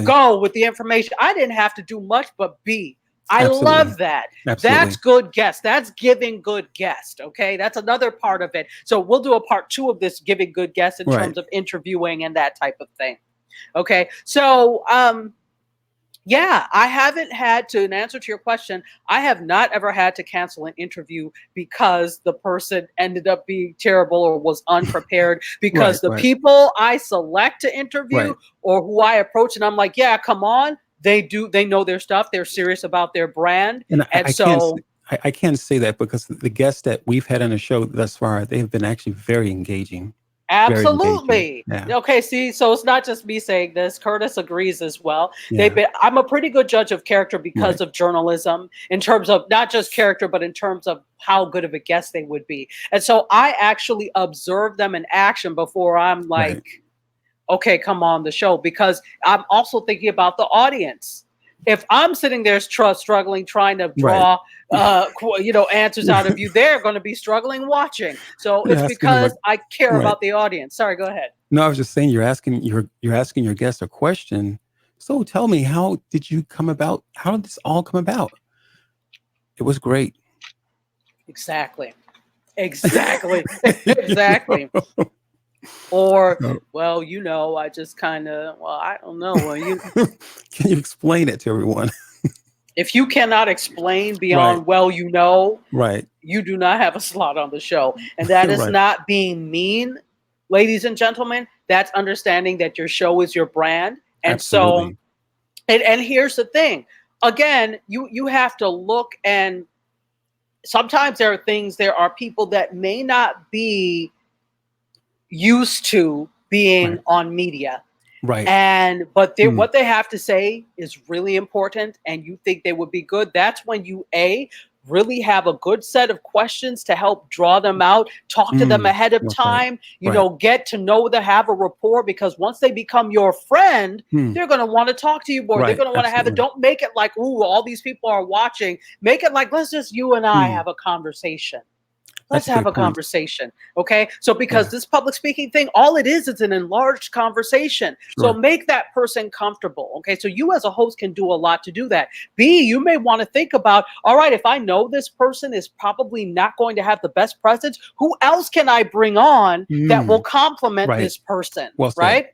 go with the information. I didn't have to do much but be. I love that. That's good guest. That's giving good guest. Okay. That's another part of it. So we'll do a part 2 of this giving good guest in terms of interviewing and that type of thing. Okay. So, yeah, I haven't had to, in answer to your question, I have not ever had to cancel an interview because the person ended up being terrible or was unprepared, because the people I select to interview or who I approach and I'm like, yeah, come on. They know their stuff. They're serious about their brand.
And I can't say that because the guests that we've had on the show thus far, they have been actually very engaging.
Absolutely.
Very engaging. Yeah.
Okay. See, so it's not just me saying this. Curtis agrees as well.
Yeah.
I'm a pretty good judge of character because of journalism, in terms of not just character, but in terms of how good of a guest they would be. And so I actually observe them in action before I'm like, okay, come on the show, because I'm also thinking about the audience. If I'm sitting there struggling, trying to draw, answers out of you, they're going to be struggling watching. So it's because I care about the audience. Sorry, go ahead.
No, I was just saying you're asking your guest a question. So tell me, how did you come about? How did this all come about? It was great.
Exactly. Exactly. Or, well, I just kind of, I don't know.
Can you explain it to everyone?
If you cannot explain
Right.
beyond well,
Right.
you do not have a slot on the show. And that is
Right.
not being mean, ladies and gentlemen. That's understanding that your show is your brand. And so,
Absolutely.
and here's the thing. Again, you have to look, and sometimes there are people that may not be used to being
Right.
on media,
Right.
and
Mm.
what they have to say is really important, and you think they would be good. That's when you really have a good set of questions to help draw them out, talk to them
Mm.
ahead of
Right.
time,
Right.
get to know them, have a rapport, because once they become your friend,
Mm.
they're going to want to talk to you more. They're
Right.
going to want to have it.
Absolutely.
Don't make it like, ooh, all these people are watching. Make it like, let's just you and I
Mm.
have a conversation. Let's
That's a
have
great
a
point.
conversation. Okay. So, because
Yeah.
this public speaking thing, all it is an enlarged conversation. So,
Sure.
make that person comfortable. Okay. So, you as a host can do a lot to do that. B, you may want to think about, all right, if I know this person is probably not going to have the best presence, who else can I bring on that will
Mm.
complement
Right.
this person?
Well said.
Right.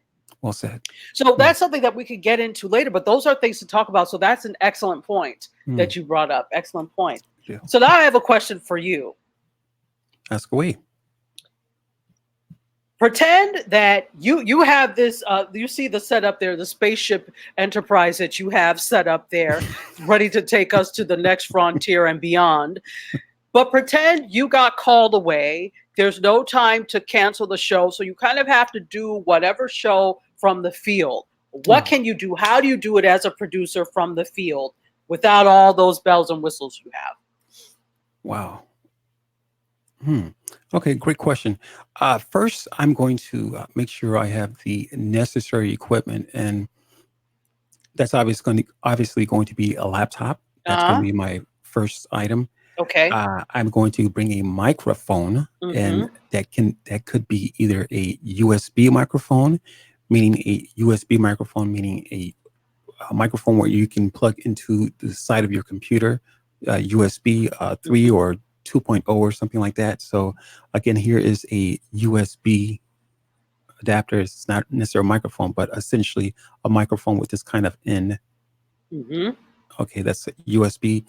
Well said.
So,
Mm.
that's something that we could get into later, but those are things to talk about. So, that's an excellent point
Mm.
that you brought up. Excellent point.
Yeah.
So, now I have a question for you.
Ask away.
Pretend that you have this you see the setup there, the spaceship Enterprise that you have set up there, ready to take us to the next frontier and beyond. But pretend you got called away. There's no time to cancel the show, so you kind of have to do whatever show from the field. What
Oh,
can you do? How do you do it as a producer from the field without all those bells and whistles you have?
wow. Hmm. Okay, great question. First, I'm going to make sure I have the necessary equipment, and that's obviously going to be a laptop. That's going to
Uh-huh.
be my first item.
Okay.
I'm going to bring a microphone, and
Mm-hmm.
that could be either a USB microphone, meaning a microphone where you can plug into the side of your computer, USB 3
Mm-hmm.
or 2.0 or something like that. So again, here is a USB adapter. It's not necessarily a microphone, but essentially a microphone with this kind of in.
Mm-hmm.
Okay, that's a USB,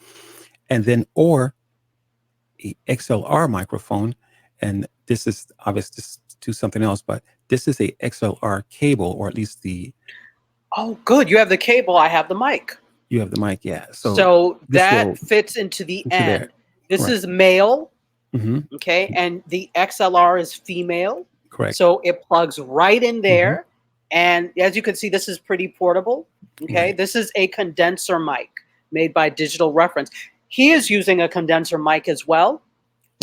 and then or a XLR microphone, and this is obvious. This to something else, but this is a XLR cable, or at least the
Oh, good. You have the cable. I have the mic.
you have the mic. Yeah, so
So
this
that
will
fits into the
into there.
end. This
Correct.
is male,
Hmm.
okay, and the XLR is female.
Correct.
So it plugs right in
Hmm.
there. And as you can see, this is pretty portable. Okay,
Right.
this is a condenser mic made by Digital Reference. He is using a condenser mic as well.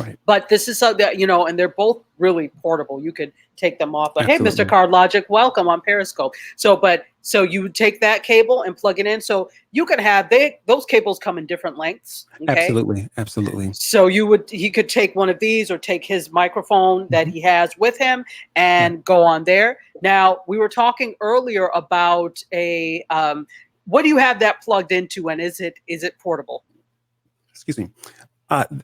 Right.
But this is so that, and they're both really portable. You could take them off. But hey, Mr.
Absolutely.
Card Logic, welcome on Periscope. So you would take that cable and plug it in. So you can have those cables come in different lengths. Okay.
Absolutely. Absolutely.
So he could take one of these or take his microphone that
Hmm.
he has with him
Right.
and go on there. Now we were talking earlier about what do you have that plugged into, and is it portable?
Excuse me.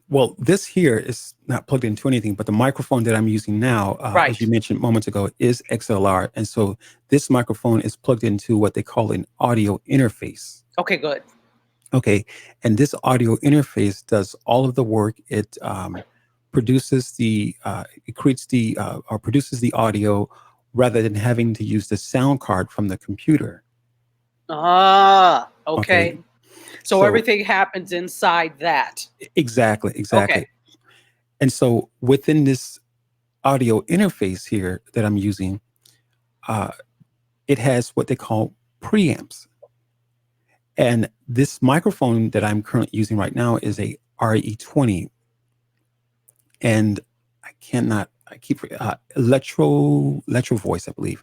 Well, this here is not plugged into anything, but the microphone that I'm using now, as
Right.
you mentioned moments ago, is XLR. And so this microphone is plugged into what they call an audio interface.
Okay, good.
Okay. And this audio interface does all of the work. It it creates or produces the audio rather than having to use the sound card from the computer.
Ah, okay.
Okay.
So
So
everything happens inside that.
exactly, exactly.
Okay.
And so within this audio interface here that I'm using, uh, it has what they call preamps. And this microphone that I'm currently using right now is a RE20. And I keep, Electro Voice, I believe.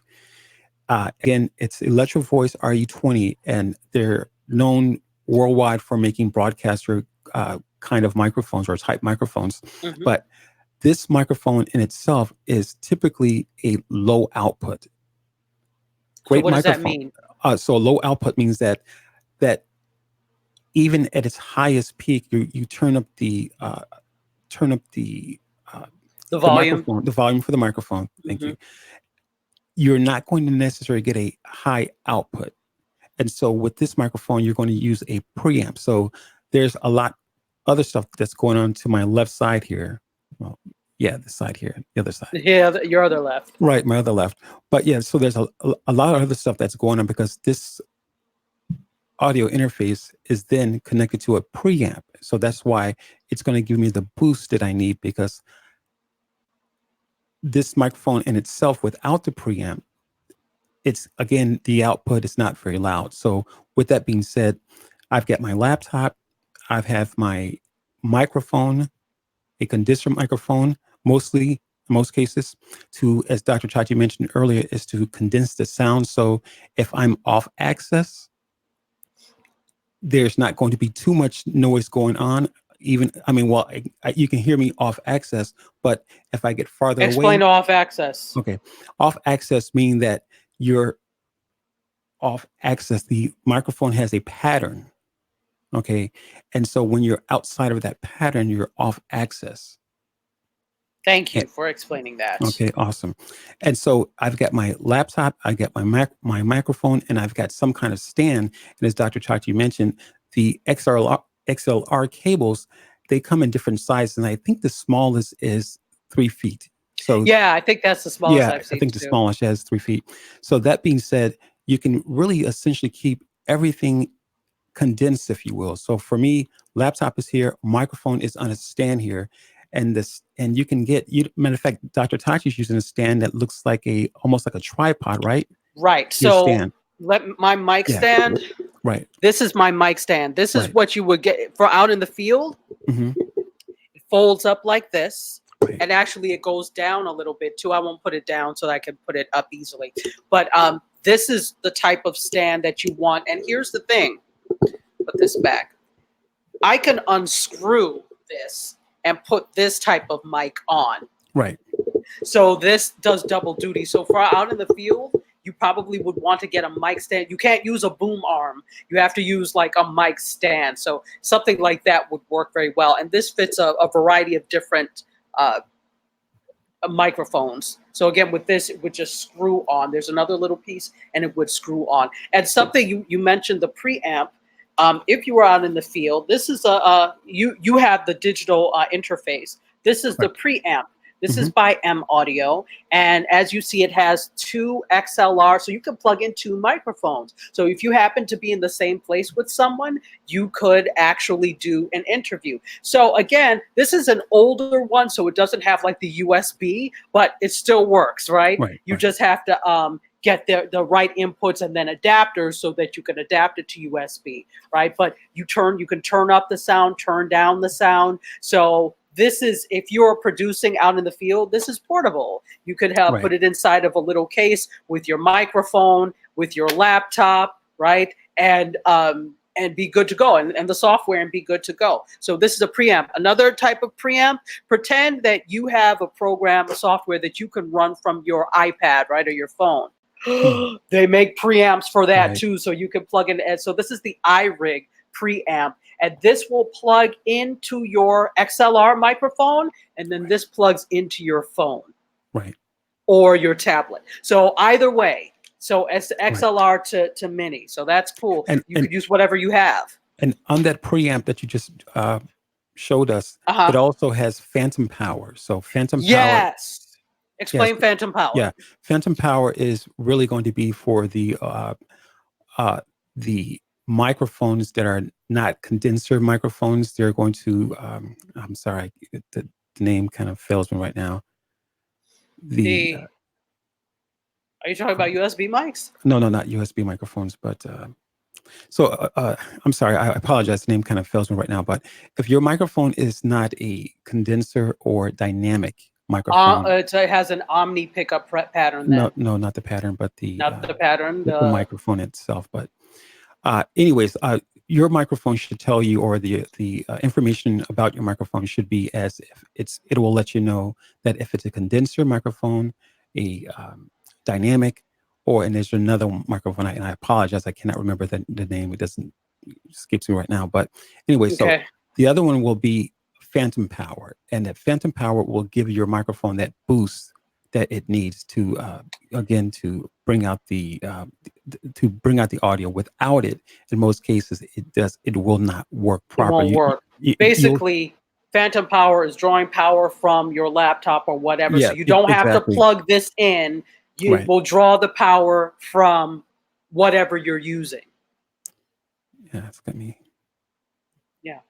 Again, it's Electro Voice RE20, and they're known worldwide for making broadcaster kind of microphones or type microphones.
Hmm.
But this microphone in itself is typically a low output.
So
Great
what does that
microphone.
mean?
So low output means that even at its highest peak, you turn up uh,
The
the
volume?
microphone, the volume for the microphone. Thank
Hmm.
you. You're not going to necessarily get a high output. And so with this microphone, you're going to use a preamp. So there's a lot other stuff that's going on to my left side here. Well, yeah, the side here, the other side.
Yeah, your other left.
Right, my other left. But yeah, so there's a lot of other stuff that's going on because this audio interface is then connected to a preamp. So that's why it's going to give me the boost that I need, because this microphone in itself without the preamp, it's again, the output is not very loud. So with that being said, I've got my laptop, I've have my microphone, a condenser microphone, mostly in most cases, to, as Dr. Chachi mentioned earlier, is to condense the sound. So if I'm off axis, there's not going to be too much noise going on. Even, I mean, well, you can hear me off axis, but if I get farther
Explain
away,
off access.
okay, off axis meaning that you're off axis. The microphone has a pattern, okay, and so when you're outside of that pattern, you're off axis.
Thank you for explaining that.
Okay, awesome. And so I've got my laptop, I got my microphone, and I've got some kind of stand. And as Dr. Chachi mentioned, the XLR cables, they come in different sizes, and I think the smallest is 3 feet. So
yeah, I think that's the smallest I've seen.
I think the smallest has 3 feet. So that being said, you can really essentially keep everything condensed, if you will. So for me, laptop is here, microphone is on a stand here, and you can get, matter of fact, Dr. Tachi's using a stand that looks like almost like a tripod, right?
Right. So let my mic stand.
Right.
This is my mic stand. This is what you would get for out in the field.
Mm-hmm.
It folds up like this.
Right.
And actually it goes down a little bit too. I won't put it down so that I can put it up easily. But this is the type of stand that you want. And here's the thing. Put this back. I can unscrew this and put this type of mic on.
Right.
So this does double duty. So for out in the field, you probably would want to get a mic stand. You can't use a boom arm. You have to use like a mic stand. So something like that would work very well. And this fits a variety of different microphones. So again, with this, it would just screw on. There's another little piece and it would screw on. And something you mentioned, the preamp. If you were out in the field, this is you have the digital interface. This is the preamp. This is by M Audio. And as you see, it has 2 XLR, so you can plug in 2 microphones. So if you happen to be in the same place with someone, you could actually do an interview. So again, this is an older one, so it doesn't have like the USB, but it still works, right? You just have to get the right inputs and then adapters so that you can adapt it to USB, right? But you can turn up the sound, turn down the sound. So this is, if you're producing out in the field, this is portable. You could put it inside of a little case with your microphone, with your laptop, right? And be good to go, and the software, and be good to go. So this is a preamp. Another type of preamp, pretend that you have a program, a software that you can run from your iPad, right, or your phone. They make preamps for that too, so you can plug in. And so this is the iRig preamp, and this will plug into your XLR microphone, and then this plugs into your phone, or your tablet. So either way, so it's XLR to mini. So that's cool. And you could use whatever you have.
And on that preamp that you just showed us, it also has phantom power. So phantom power.
Explain phantom power.
Yeah, phantom power is really going to be for the microphones that are not condenser microphones. They're going to, I'm sorry, the name kind of fails me right now.
Are you talking about USB mics?
No, not USB microphones, but I'm sorry, I apologize. The name kind of fails me right now. But if your microphone is not a condenser or dynamic microphone,
it has an omni pickup pattern. Then.
No, not the pattern, but the
pattern,
the microphone itself. But anyways, your microphone should tell you, or the information about your microphone should be as if it will let you know that if it's a condenser microphone, a dynamic, and there's another microphone, and I apologize, I cannot remember the name. It escapes me right now. But anyway, so the other one will be phantom power, and that phantom power will give your microphone that boost that it needs to again to bring out the audio. Without it, in most cases, it will not work
It
proper.
won't work.
You'll
Basically, phantom power is drawing power from your laptop or whatever. So
yeah,
you don't have to
exactly
plug this in. You
right.
will draw the power from whatever you're using.
Yeah, it's got me.
Yeah.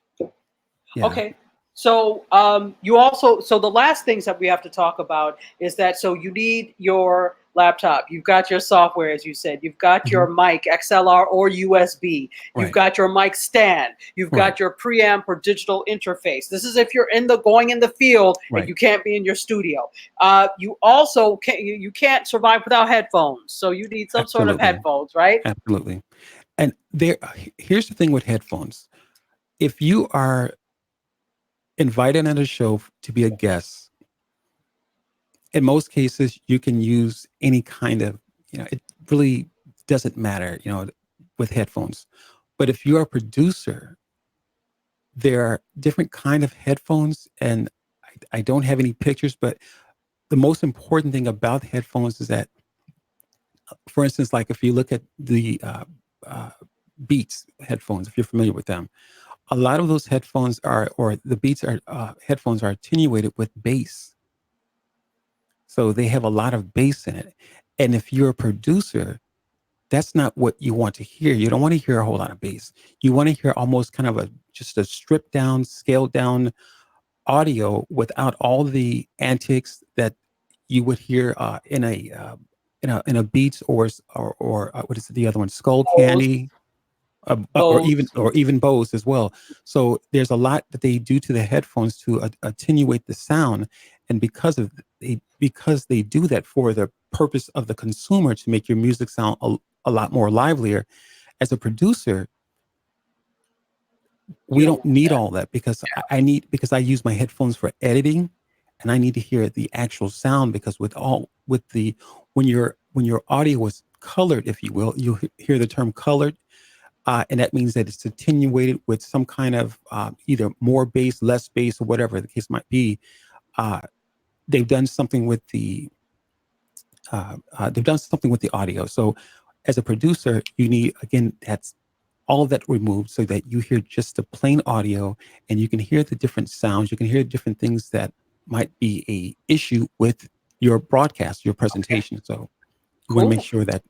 Yeah.
Okay. So you also so the last things that we have to talk about is that so you need your laptop, you've got your software as you said, you've got
Hmm.
your mic XLR or USB, you've
Right.
got your mic stand, you've
Right.
got your preamp or digital interface. This is if you're in the going in the field and
Right.
you can't be in your studio. You also you can't survive without headphones, so you need some sort of
Absolutely.
headphones, right?
Absolutely. And here's the thing with headphones. If you are invited on a show to be a guest, in most cases, you can use any kind of, it really doesn't matter, with headphones. But if you're a producer, there are different kind of headphones, and I don't have any pictures, but the most important thing about headphones is that, for instance, like if you look at the uh, Beats headphones, if you're familiar with them, a lot of those headphones or the Beats are headphones are attenuated with bass. So they have a lot of bass in it. And if you're a producer, that's not what you want to hear. You don't want to hear a whole lot of bass. You want to hear almost kind of just a stripped down, scaled down audio without all the antics that you would hear in a Beats or what is it, the other one, Skull
Bose,
Candy, or even
Bose.
Bose as well. So there's a lot that they do to the headphones to attenuate the sound, and because they do that for the purpose of the consumer to make your music sound a lot more livelier. As a producer,
You
we
don't
don't
want
need
that.
all that because I use my headphones for editing, and I need to hear the actual sound because when your audio is colored, if you will, you'll hear the term colored. And that means that it's attenuated with some kind of either more bass, less bass, or whatever the case might be. Uh, they've done something with the audio. So, as a producer, you need again that's all of that removed so that you hear just the plain audio and you can hear the different sounds. You can hear different things that might be a issue with your broadcast, your
Okay.
presentation. So, you want to make
Cool.
sure that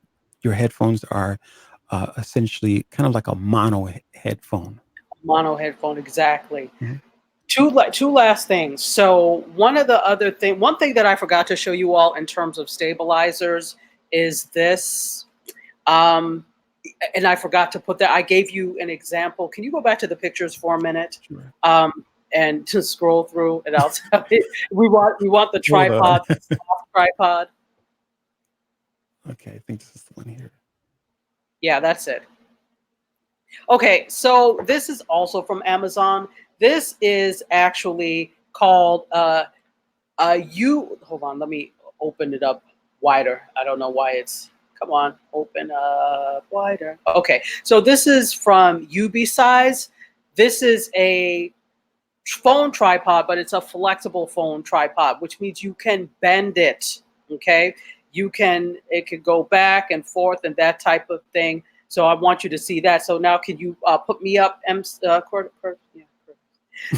your headphones are essentially kind of like a mono headphone.
Mono headphone, exactly.
Mhm.
Two last things. So one thing that I forgot to show you all in terms of stabilizers is this. Um, and I forgot to put that. I gave you an example. Can you go back to the pictures for a minute?
Sure.
And to scroll through, and I'll tell you. We want the
Hold on.
tripod, the soft tripod.
Okay, I think this is the one here.
Yeah, that's it. Okay, so this is also from Amazon. This is actually called you hold on, let me open it up wider. I don't know why it's come on, open up wider. Okay, so this is from UB Size. This is a phone tripod, but it's a flexible phone tripod, which means you can bend it. Okay, it could go back and forth and that type of thing. So I want you to see that. So now, can you put me up, yeah.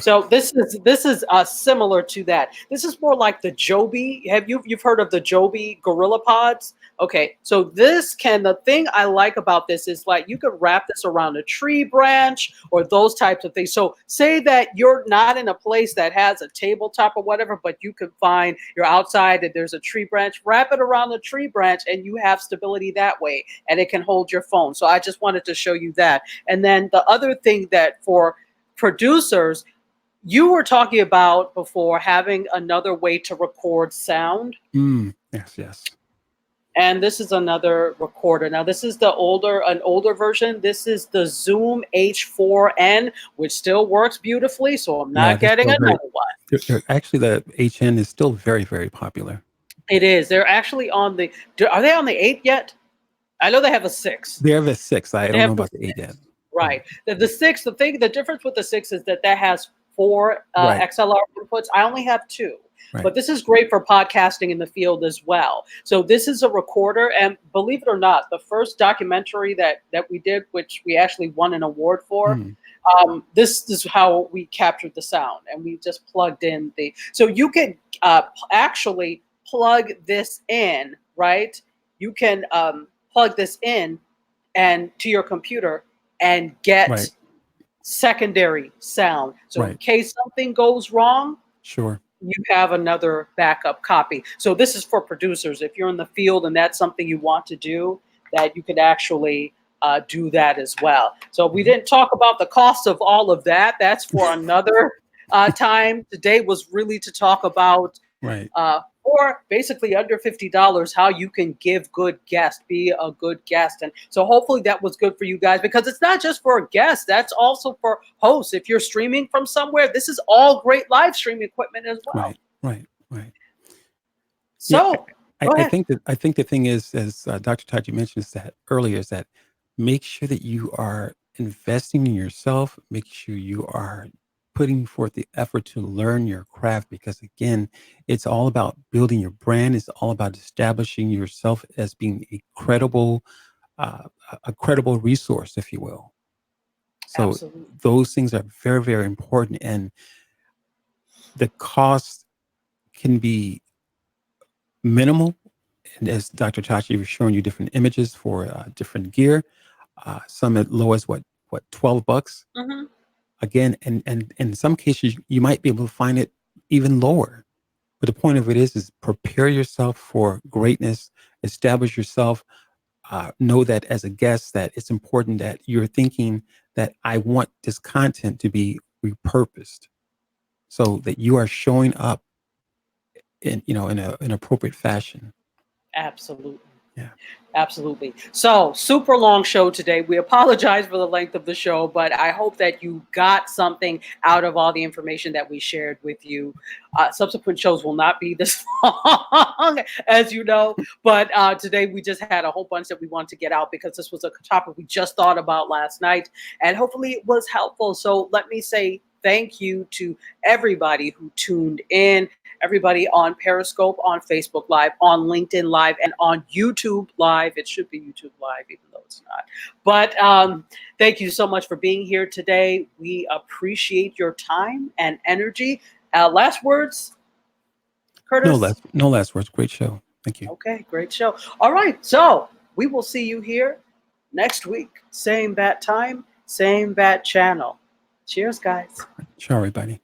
So this is similar to that. This is more like the Joby. You've heard of the Joby Gorilla Pods? Okay, so the thing I like about this is like you could wrap this around a tree branch or those types of things. So say that you're not in a place that has a tabletop or whatever, but you're outside and there's a tree branch, wrap it around the tree branch and you have stability that way and it can hold your phone. So I just wanted to show you that. And then the other thing that for producers, you were talking about before having another way to record sound,
Yes, yes.
and this is another recorder. Now, this is an older version. This is the Zoom H4n, which still works beautifully. So I'm
Yeah,
not
they're
getting
still very.
another one.
Actually, the HN is still very, very popular.
It is. They're actually on the. Are they on the 8 yet? I know they have a 6.
They have a 6. I
They
don't know
have the
about the 8 yet.
Right. The 6. The difference with the 6 is that has 4
Right.
XLR inputs. I only have 2.
Right.
But this is great for podcasting in the field as well. So this is a recorder, and believe it or not, the first documentary that we did, which we actually won an award for,
Mm.
this is how we captured the sound, and we just plugged in the. So you can actually plug this in, right? You can plug this in and to your computer and get
Right.
secondary sound. So in
Right.
case something goes wrong,
Sure.
you have another backup copy. So this is for producers. If you're in the field and that's something you want to do, that you could actually do that as well. So we
Mhm.
didn't talk about the cost of all of that. That's for another time. Today was really to talk about
Right.
or basically under $50, how you can give good guests, be a good guest. And so hopefully that was good for you guys, because it's not just for guests, that's also for hosts. If you're streaming from somewhere, this is all great live stream equipment as well.
Right. Right. Right. Yeah.
So go
I
ahead.
think the thing is, as Dr. Taji mentioned that earlier, is that make sure that you are investing in yourself. Make sure you are putting forth the effort to learn your craft, because again, it's all about building your brand. It's all about establishing yourself as being uh, a credible resource, if you will. So
Absolutely.
those things are very, very important, and the cost can be minimal. And as Dr. Tachi was showing you different images for different gear, some as low as what $12
Hmm.
again, and in some cases you might be able to find it even lower. But the point of it is prepare yourself for greatness, establish yourself. Know that as a guest, that it's important that you're thinking that I want this content to be repurposed, so that you are showing up in in an appropriate fashion.
Absolutely.
Yeah.
Absolutely. So, super long show today. We apologize for the length of the show, but I hope that you got something out of all the information that we shared with you. Subsequent shows will not be this long, as you know, but today we just had a whole bunch that we wanted to get out, because this was a topic we just thought about last night, and hopefully it was helpful. So, let me say thank you to everybody who tuned in, everybody on Periscope, on Facebook Live, on LinkedIn Live, and on YouTube Live. It should be YouTube Live, even though it's not. But thank you so much for being here today. We appreciate your time and energy. Last words, Curtis?
No last words. Great show. Thank you.
Okay, great show. All right, so we will see you here next week. Same bat time, same bat channel. Cheers, guys.
Ciao, everybody.